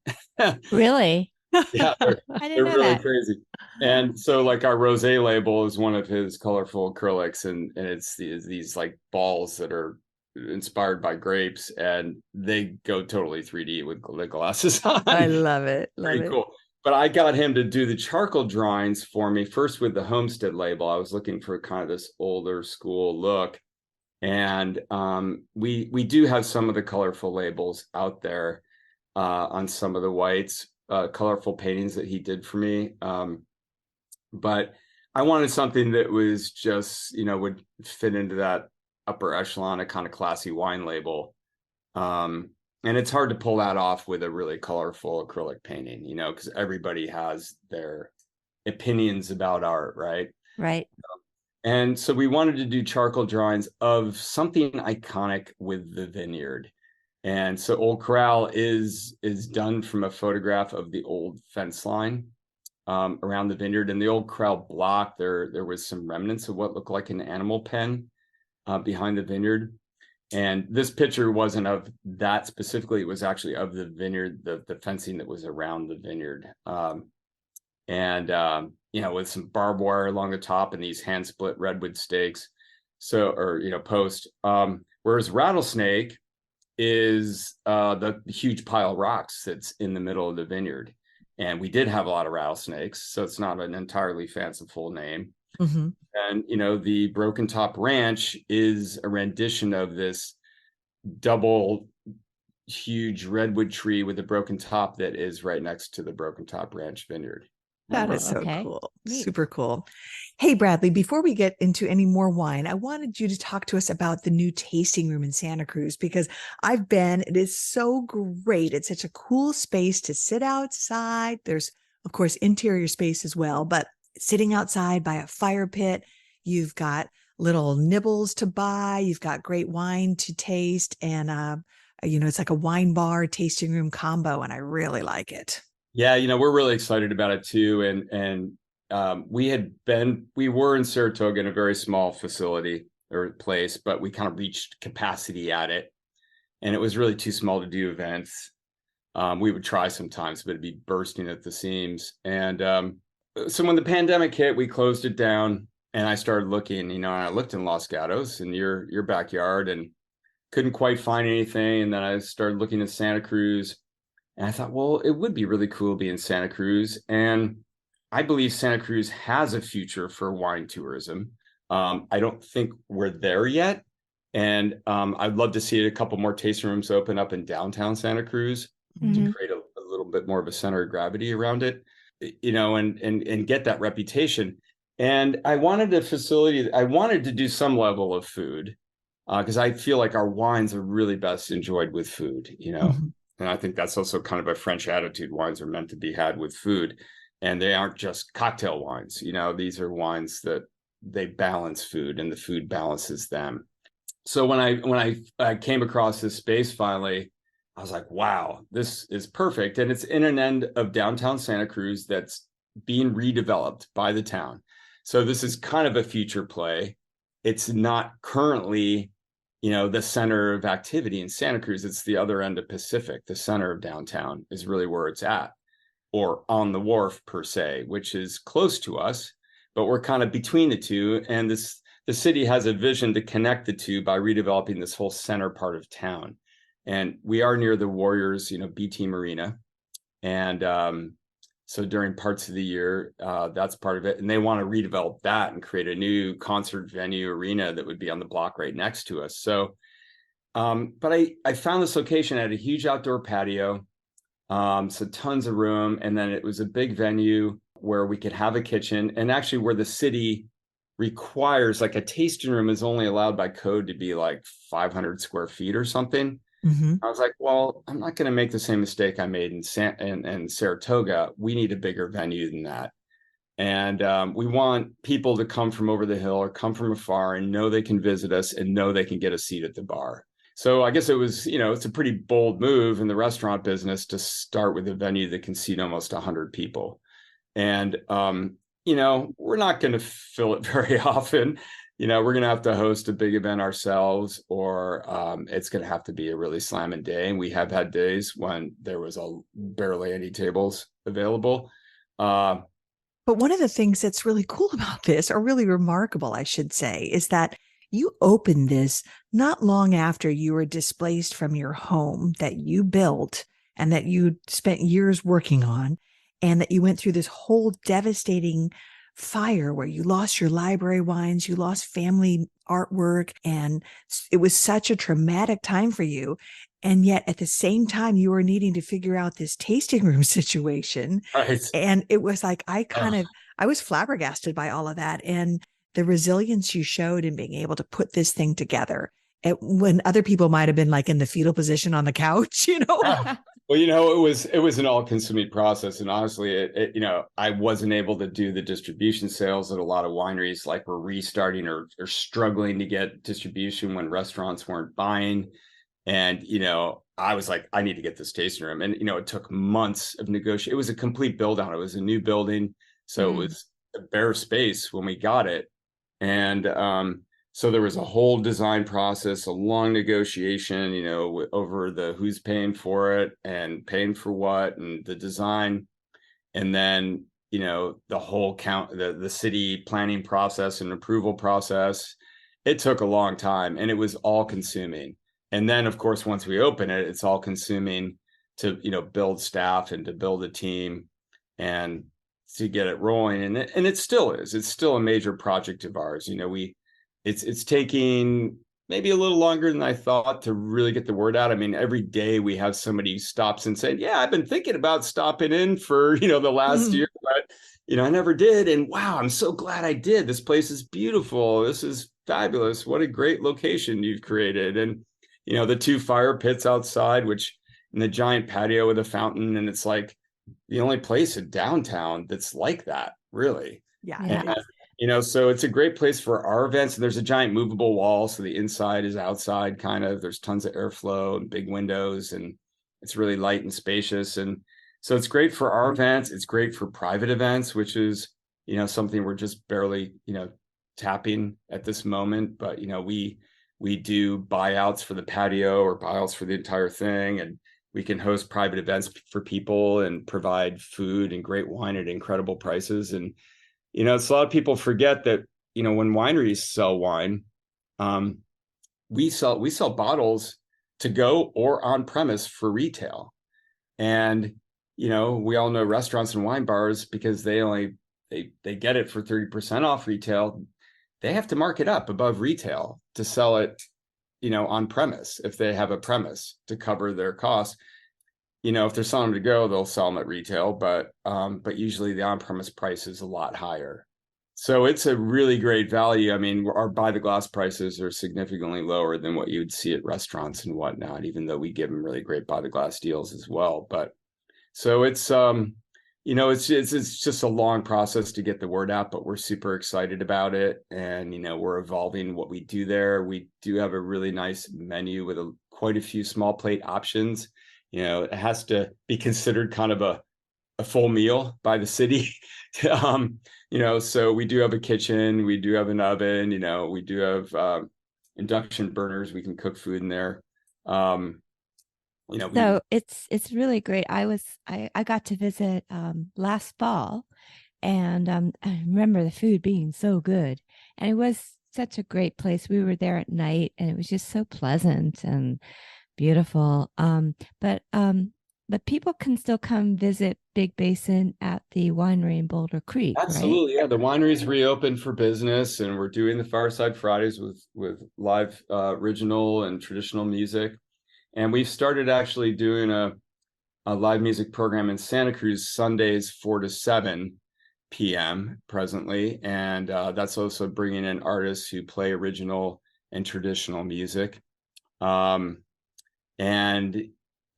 Really? Yeah, I they're didn't know really that. crazy. And so like our rosé label is one of his colorful acrylics, and it's these like balls that are inspired by grapes, and they go totally 3D with the glasses on. I love it. Pretty cool. But I got him to do the charcoal drawings for me first with the Homestead label. I was looking for kind of this older school look. And we do have some of the colorful labels out there on some of the whites, colorful paintings that he did for me. But I wanted something that was just, would fit into that upper echelon, a kind of classy wine label. And it's hard to pull that off with a really colorful acrylic painting, because everybody has their opinions about art, right? Right. And so we wanted to do charcoal drawings of something iconic with the vineyard. And so Old Corral is done from a photograph of the old fence line around the vineyard. And the Old Corral block, there was some remnants of what looked like an animal pen behind the vineyard. And this picture wasn't of that specifically. It was actually of the vineyard, the fencing that was around the vineyard. With some barbed wire along the top and these hand split redwood stakes. Post. Whereas rattlesnake is the huge pile of rocks that's in the middle of the vineyard. And we did have a lot of rattlesnakes, so it's not an entirely fanciful name. Mm-hmm. And, the Broken Top Ranch is a rendition of this double huge redwood tree with a broken top that is right next to the Broken Top Ranch vineyard. That is so cool. Neat. Super cool. Hey, Bradley, before we get into any more wine, I wanted you to talk to us about the new tasting room in Santa Cruz, because I've been, it is so great. It's such a cool space to sit outside. There's, of course, interior space as well, but sitting outside by a fire pit, you've got little nibbles to buy. You've got great wine to taste. And, it's like a wine bar tasting room combo, and I really like it. Yeah, we're really excited about it too. And we were in Saratoga in a very small facility or place, but we kind of reached capacity at it. And it was really too small to do events. We would try sometimes, but it'd be bursting at the seams. And so when the pandemic hit, we closed it down, and I started looking, and I looked in Los Gatos in your backyard and couldn't quite find anything. And then I started looking at Santa Cruz. And I thought, well, it would be really cool to be in Santa Cruz. And I believe Santa Cruz has a future for wine tourism. I don't think we're there yet. And I'd love to see a couple more tasting rooms open up in downtown Santa Cruz to create a little bit more of a center of gravity around it, and get that reputation. And I wanted to do some level of food because I feel like our wines are really best enjoyed with food, And I think that's also kind of a French attitude. Wines are meant to be had with food, and they aren't just cocktail wines. These are wines that they balance food, and the food balances them. So when I came across this space finally, I was like, wow, this is perfect. And it's in an end of downtown Santa Cruz that's being redeveloped by the town. So this is kind of a future play. it's not currently, the center of activity in Santa Cruz. It's the other end of Pacific. The center of downtown is really where it's at, or on the wharf per se, which is close to us, but we're kind of between the two. And the city has a vision to connect the two by redeveloping this whole center part of town. And we are near the Warriors, B Team Arena. And so during parts of the year, that's part of it. And they want to redevelop that and create a new concert venue arena that would be on the block right next to us. So, but I found this location at a huge outdoor patio, so tons of room. And then it was a big venue where we could have a kitchen, and actually where the city requires, like, a tasting room is only allowed by code to be like 500 square feet or something. Mm-hmm. I was like, well, I'm not going to make the same mistake I made in Saratoga. We need a bigger venue than that. And we want people to come from over the hill or come from afar and know they can visit us and know they can get a seat at the bar. So I guess it was, it's a pretty bold move in the restaurant business to start with a venue that can seat almost 100 people. And, we're not going to fill it very often. We're going to have to host a big event ourselves, or it's going to have to be a really slamming day. And we have had days when there was barely any tables available. But one of the things that's really cool about this, or really remarkable, I should say, is that you opened this not long after you were displaced from your home that you built and that you spent years working on, and that you went through this whole devastating fire where you lost your library wines, you lost family artwork, and it was such a traumatic time for you. And yet at the same time, you were needing to figure out this tasting room situation. Right. And it was like, I was flabbergasted by all of that, and the resilience you showed in being able to put this thing together when other people might have been like in the fetal position on the couch, Well, it was an all-consuming process, and honestly, I wasn't able to do the distribution sales that a lot of wineries were restarting or struggling to get distribution when restaurants weren't buying. And I was like, I need to get this tasting room, and it took months of negotiation. It was a complete build out. It was a new building, so it was a bare space when we got it, and so there was a whole design process, a long negotiation, over the who's paying for it and paying for what and the design. And then, the whole the city planning process and approval process. It took a long time, and it was all consuming. And then, of course, once we open it, it's all consuming to, build staff and to build a team and to get it rolling. And it still is. It's still a major project of ours. It's taking maybe a little longer than I thought to really get the word out. I mean, every day we have somebody who stops and said, yeah, I've been thinking about stopping in for, the last year, but, I never did. And wow, I'm so glad I did. This place is beautiful. This is fabulous. What a great location you've created. And, the 2 fire pits outside, in the giant patio with a fountain. And it's like the only place in downtown that's like that, really. Yeah. And, so it's a great place for our events. And there's a giant movable wall, so the inside is outside kind of. There's tons of airflow and big windows, and it's really light and spacious. And so it's great for our events. It's great for private events, which is, something we're just barely, tapping at this moment. But, we do buyouts for the patio or buyouts for the entire thing. And we can host private events for people and provide food and great wine at incredible prices. And it's a lot of people forget that, when wineries sell wine, we sell bottles to go or on premise for retail. And, we all know restaurants and wine bars, because they get it for 30% off retail. They have to mark it up above retail to sell it, on premise, if they have a premise to cover their costs. If they're selling them to go, they'll sell them at retail, but usually the on-premise price is a lot higher. So it's a really great value. I mean, our by the glass prices are significantly lower than what you would see at restaurants and whatnot, even though we give them really great by the glass deals as well. But so it's, it's just a long process to get the word out, but we're super excited about it. And, we're evolving what we do there. We do have a really nice menu with quite a few small plate options. It has to be considered kind of a full meal by the city. So we do have a kitchen, we do have an oven, we do have induction burners. We can cook food in there. So it's really great. I got to visit last fall, and I remember the food being so good, and it was such a great place. We were there at night, and it was just so pleasant and beautiful. But people can still come visit Big Basin at the winery in Boulder Creek, Absolutely, right? yeah. The winery's reopened for business, and we're doing the Fireside Fridays with live original and traditional music. And we've started actually doing a live music program in Santa Cruz Sundays 4 to 7 p.m. presently. And that's also bringing in artists who play original and traditional music.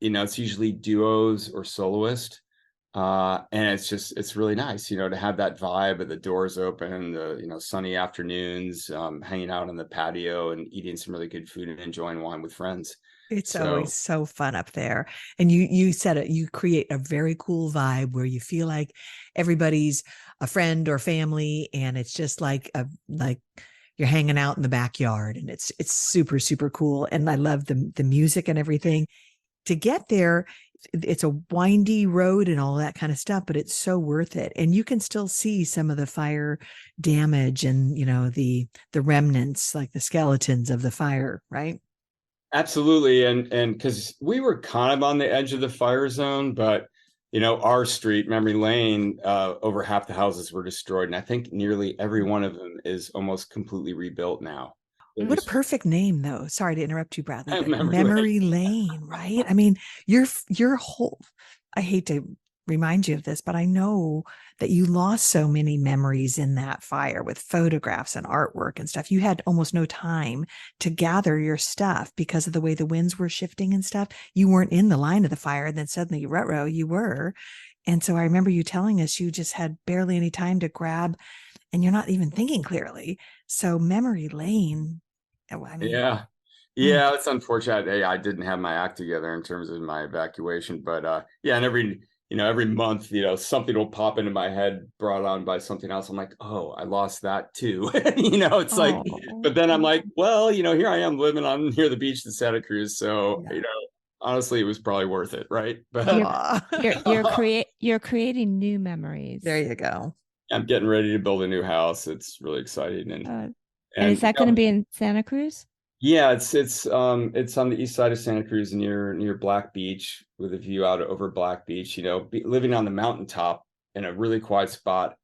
It's usually duos or soloist. And it's really nice, to have that vibe of the doors open, the, sunny afternoons, hanging out on the patio and eating some really good food and enjoying wine with friends. It's always so fun up there. And you said it, you create a very cool vibe where you feel like everybody's a friend or family. And it's just like you're hanging out in the backyard, and it's super, super cool. And I love the music and everything. To get there, it's a windy road and all that kind of stuff, but it's so worth it. And you can still see some of the fire damage and, the remnants, like the skeletons of the fire, right? Absolutely. And because we were kind of on the edge of the fire zone, but, our street, Memory Lane, over half the houses were destroyed. And I think nearly every one of them is almost completely rebuilt now. What a perfect name, though. Sorry to interrupt you, Bradley. But Memory Lane, right? I mean, your whole, I hate to remind you of this, but I know that you lost so many memories in that fire with photographs and artwork and stuff. You had almost no time to gather your stuff because of the way the winds were shifting and stuff. You weren't in the line of the fire, and then suddenly, you were. And so I remember you telling us you just had barely any time to grab, and you're not even thinking clearly. So Memory Lane, yeah, it's unfortunate. Hey, I didn't have my act together in terms of my evacuation, but and every month, something will pop into my head brought on by something else. I'm like, oh, I lost that too. It's like, but then I'm like, well, here I am living near the beach in Santa Cruz. So, honestly, it was probably worth it. Right. But you're creating new memories. There you go. I'm getting ready to build a new house. It's really exciting. And is that going to be in Santa Cruz? Yeah, it's on the east side of Santa Cruz near Black Beach, with a view out over Black Beach. Living on the mountaintop in a really quiet spot.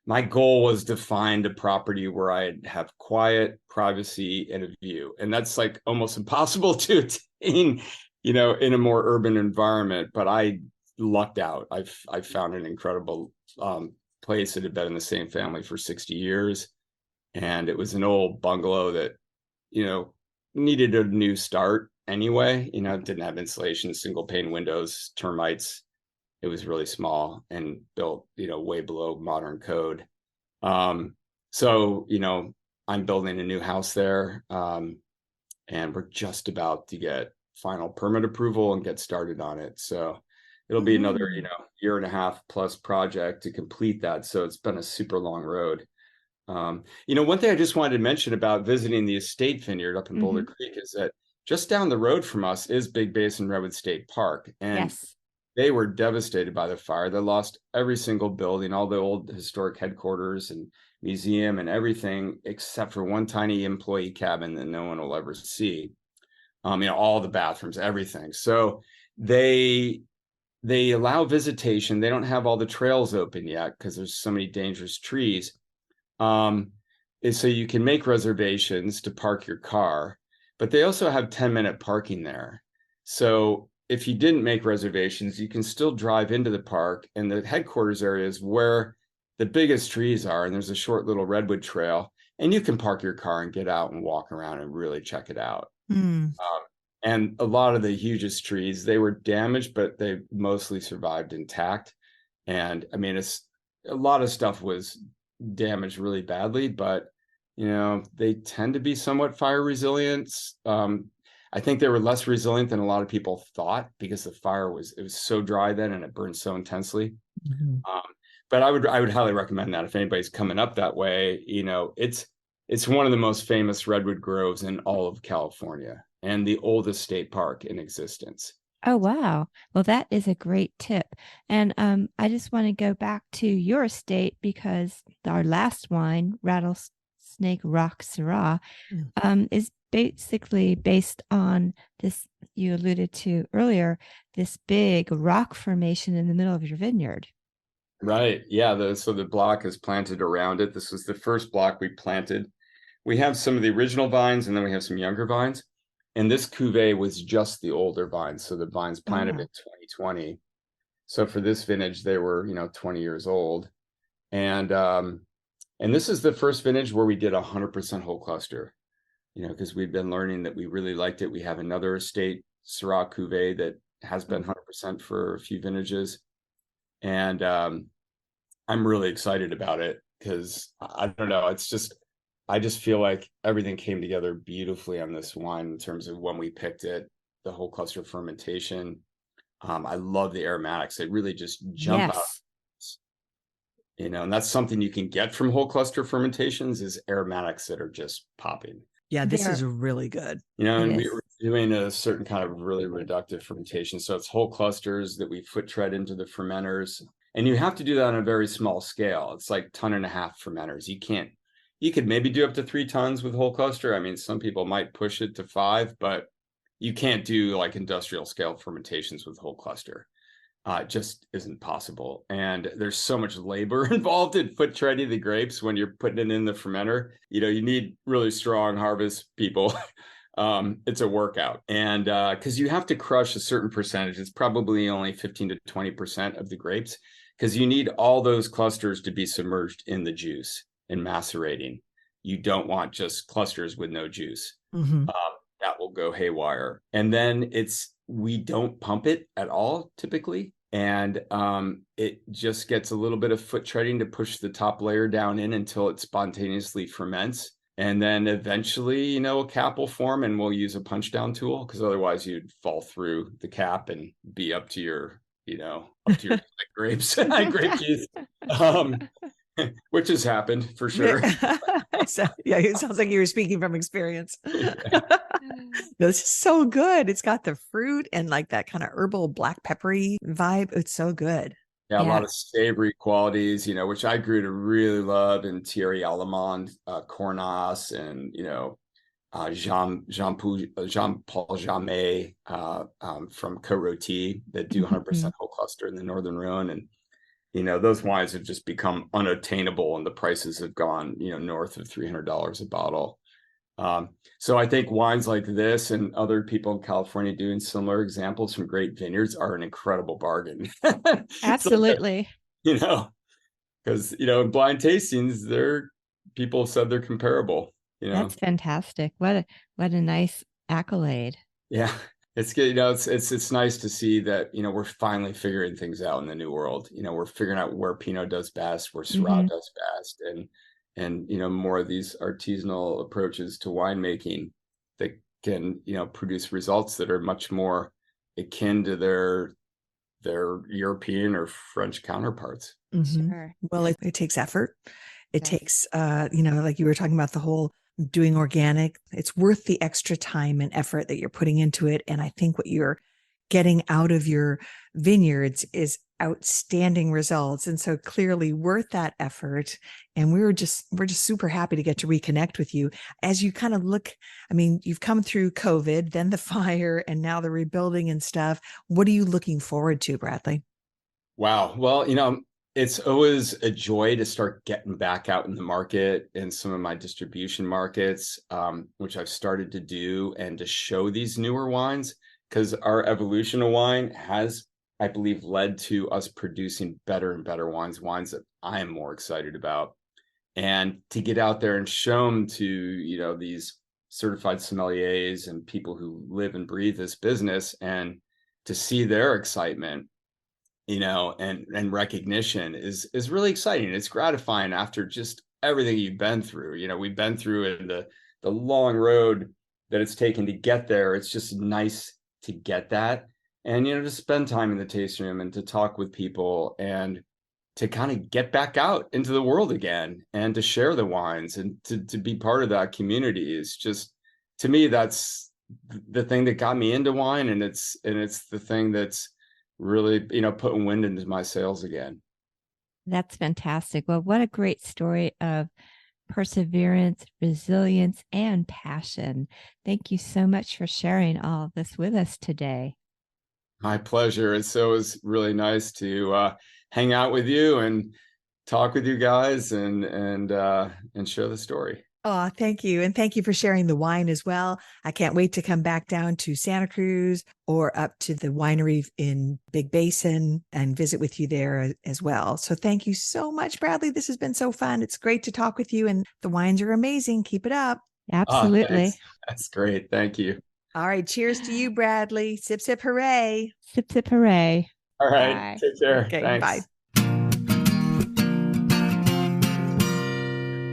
My goal was to find a property where I'd have quiet, privacy, and a view, and that's like almost impossible to attain, in a more urban environment. But I lucked out. I found an incredible place that had been in the same family for 60 years. And it was an old bungalow that, needed a new start anyway. It didn't have insulation, single pane windows, termites. It was really small and built, way below modern code. So, I'm building a new house there. And we're just about to get final permit approval and get started on it. So it'll be another, year and a half plus project to complete that. So it's been a super long road. One thing I just wanted to mention about visiting the estate vineyard up in Boulder Creek is that just down the road from us is Big Basin Redwood State Park. And they were devastated by the fire. They lost every single building, all the old historic headquarters and museum and everything, except for one tiny employee cabin that no one will ever see. All the bathrooms, everything. So they allow visitation. They don't have all the trails open yet because there's so many dangerous trees. Is so you can make reservations to park your car, but they also have 10-minute parking there. So if you didn't make reservations, you can still drive into the park, and the headquarters area is where the biggest trees are. And there's a short little redwood trail, and you can park your car and get out and walk around and really check it out. And a lot of the hugest trees, they were damaged, but they mostly survived intact. And it's a lot of stuff was damaged really badly, but they tend to be somewhat fire resilient. I think they were less resilient than a lot of people thought because the fire was so dry then and it burned so intensely. But I would highly recommend that if anybody's coming up that way. It's one of the most famous redwood groves in all of California and the oldest state park in existence. Oh, wow. Well, that is a great tip. And I just want to go back to your estate because our last wine, Rattlesnake Rock Syrah, is basically based on this, you alluded to earlier, this big rock formation in the middle of your vineyard. Right. Yeah. So the block is planted around it. This was the first block we planted. We have some of the original vines and then we have some younger vines. And this cuvee was just the older vines. So the vines planted in 2020. So for this vintage, they were, 20 years old. And this is the first vintage where we did 100% whole cluster, because we've been learning that we really liked it. We have another estate Syrah cuvee that has been 100% for a few vintages. And I'm really excited about it because I don't know, I just feel like everything came together beautifully on this wine in terms of when we picked it, the whole cluster fermentation. I love the aromatics. They really just jump out. And that's something you can get from whole cluster fermentations is aromatics that are just popping. Yeah, this is really good. And we were doing a certain kind of really reductive fermentation. So it's whole clusters that we foot tread into the fermenters. And you have to do that on a very small scale. It's like 1.5 ton fermenters. You could maybe do up to 3 tons with whole cluster. I mean, some people might push it to 5, but you can't do like industrial scale fermentations with whole cluster. It just isn't possible. And there's so much labor involved in foot treading the grapes when you're putting it in the fermenter. You need really strong harvest people. It's a workout. And because you have to crush a certain percentage, it's probably only 15 to 20% of the grapes, because you need all those clusters to be submerged in the juice and macerating. You don't want just clusters with no juice. That will go haywire. And then we don't pump it at all typically. And it just gets a little bit of foot treading to push the top layer down in until it spontaneously ferments. And then eventually, a cap will form and we'll use a punch down tool because otherwise you'd fall through the cap and be up to your grapes, grape juice. Which has happened for sure. So, it sounds like you were speaking from experience. This is so good. It's got the fruit and like that kind of herbal black peppery vibe. It's so good. Yeah, a lot of savory qualities, which I grew to really love in Thierry Allemand, Cornas, and Jean-Paul Jamet from Côte-Rôtie that do 100% whole cluster in the Northern Rhone. And those wines have just become unattainable and the prices have gone, north of $300 a bottle. So I think wines like this and other people in California doing similar examples from great vineyards are an incredible bargain. Absolutely. Because, in blind tastings, people have said they're comparable. That's fantastic. What a nice accolade. Yeah. It's good. It's nice to see that, we're finally figuring things out in the new world. We're figuring out where Pinot does best, where Syrah does best, and more of these artisanal approaches to winemaking that can, produce results that are much more akin to their European or French counterparts. Sure. Well, it takes effort. It takes, like you were talking about the whole doing organic, it's worth the extra time and effort that you're putting into it. And I think what you're getting out of your vineyards is outstanding results. And so clearly worth that effort. And we're just super happy to get to reconnect with you as you kind of look, you've come through COVID, then the fire, and now the rebuilding and stuff. What are you looking forward to, Bradley? Wow. Well, it's always a joy to start getting back out in the market in some of my distribution markets, which I've started to do, and to show these newer wines, because our evolution of wine has, I believe, led to us producing better and better wines that I am more excited about. And to get out there and show them to, these certified sommeliers and people who live and breathe this business, and to see their excitement, and recognition is really exciting. It's gratifying after just everything you've been through. We've been through the long road that it's taken to get there. It's just nice to get that. And, to spend time in the tasting room and to talk with people and to kind of get back out into the world again and to share the wines and to be part of that community is just, to me, that's the thing that got me into wine. And it's the thing that's really, putting wind into my sails again. That's fantastic. Well, what a great story of perseverance, resilience, and passion. Thank you so much for sharing all of this with us today. My pleasure. And so it was really nice to hang out with you and talk with you guys and share the story. Oh, thank you. And thank you for sharing the wine as well. I can't wait to come back down to Santa Cruz or up to the winery in Big Basin and visit with you there as well. So thank you so much, Bradley. This has been so fun. It's great to talk with you, and the wines are amazing. Keep it up. Absolutely. That's great. Thank you. All right. Cheers to you, Bradley. Sip, sip, hooray. Sip, sip, hooray. All right. Bye. Take care. Okay, Thanks. bye.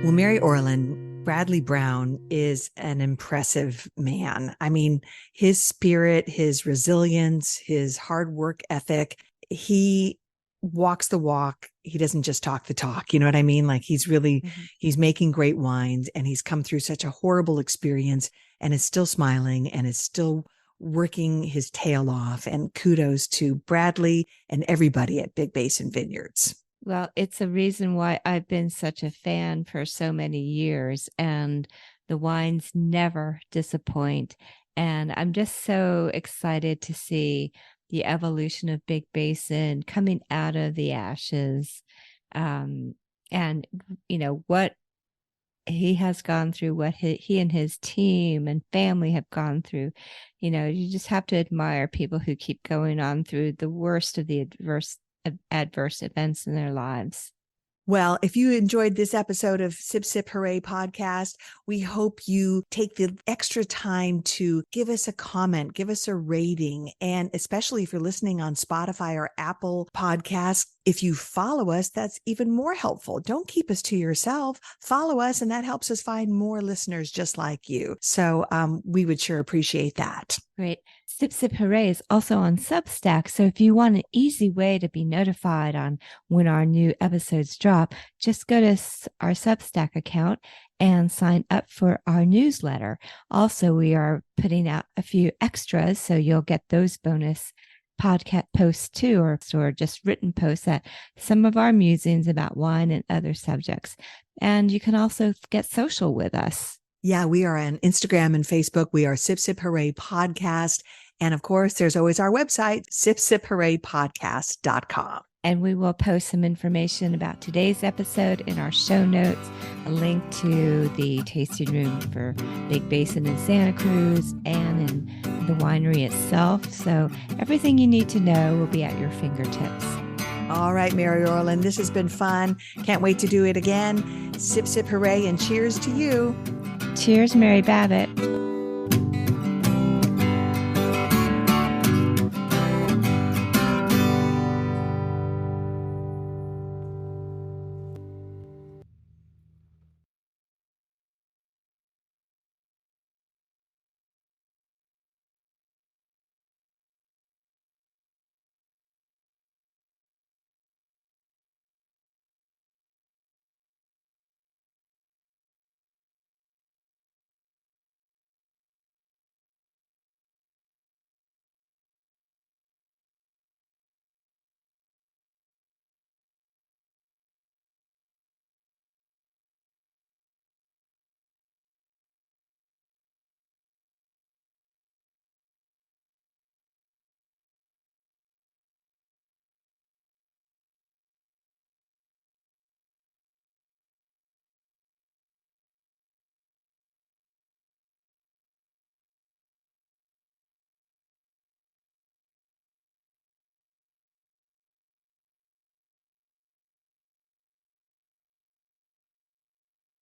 Well, Mary Orland, Bradley Brown is an impressive man. I mean, his spirit, his resilience, his hard work ethic, he walks the walk. He doesn't just talk the talk. You know what I mean? Like he's really, he's making great wines, and he's come through such a horrible experience and is still smiling and is still working his tail off. And kudos to Bradley and everybody at Big Basin Vineyards. Well, it's a reason why I've been such a fan for so many years, and the wines never disappoint. And I'm just so excited to see the evolution of Big Basin coming out of the ashes. And, what he has gone through, what he and his team and family have gone through. You just have to admire people who keep going on through the worst of the adverse events in their lives. Well, if you enjoyed this episode of Sip Sip Hooray podcast, we hope you take the extra time to give us a comment, give us a rating. And especially if you're listening on Spotify or Apple Podcasts, if you follow us, that's even more helpful. Don't keep us to yourself. Follow us, and that helps us find more listeners just like you. So we would sure appreciate that. Great. Sip Sip Hooray is also on Substack. So if you want an easy way to be notified on when our new episodes drop, just go to our Substack account and sign up for our newsletter. Also, we are putting out a few extras, so you'll get those bonus podcast posts too, or just written posts at some of our musings about wine and other subjects. And you can also get social with us. Yeah, we are on Instagram and Facebook. We are Sip Sip Hooray Podcast. And of course, there's always our website, sipsiphooraypodcast.com. And we will post some information about today's episode in our show notes, a link to the tasting room for Big Basin in Santa Cruz and in the winery itself. So everything you need to know will be at your fingertips. All right, Mary Orland, this has been fun. Can't wait to do it again. Sip, sip, hooray, and cheers to you. Cheers, Mary Babbitt.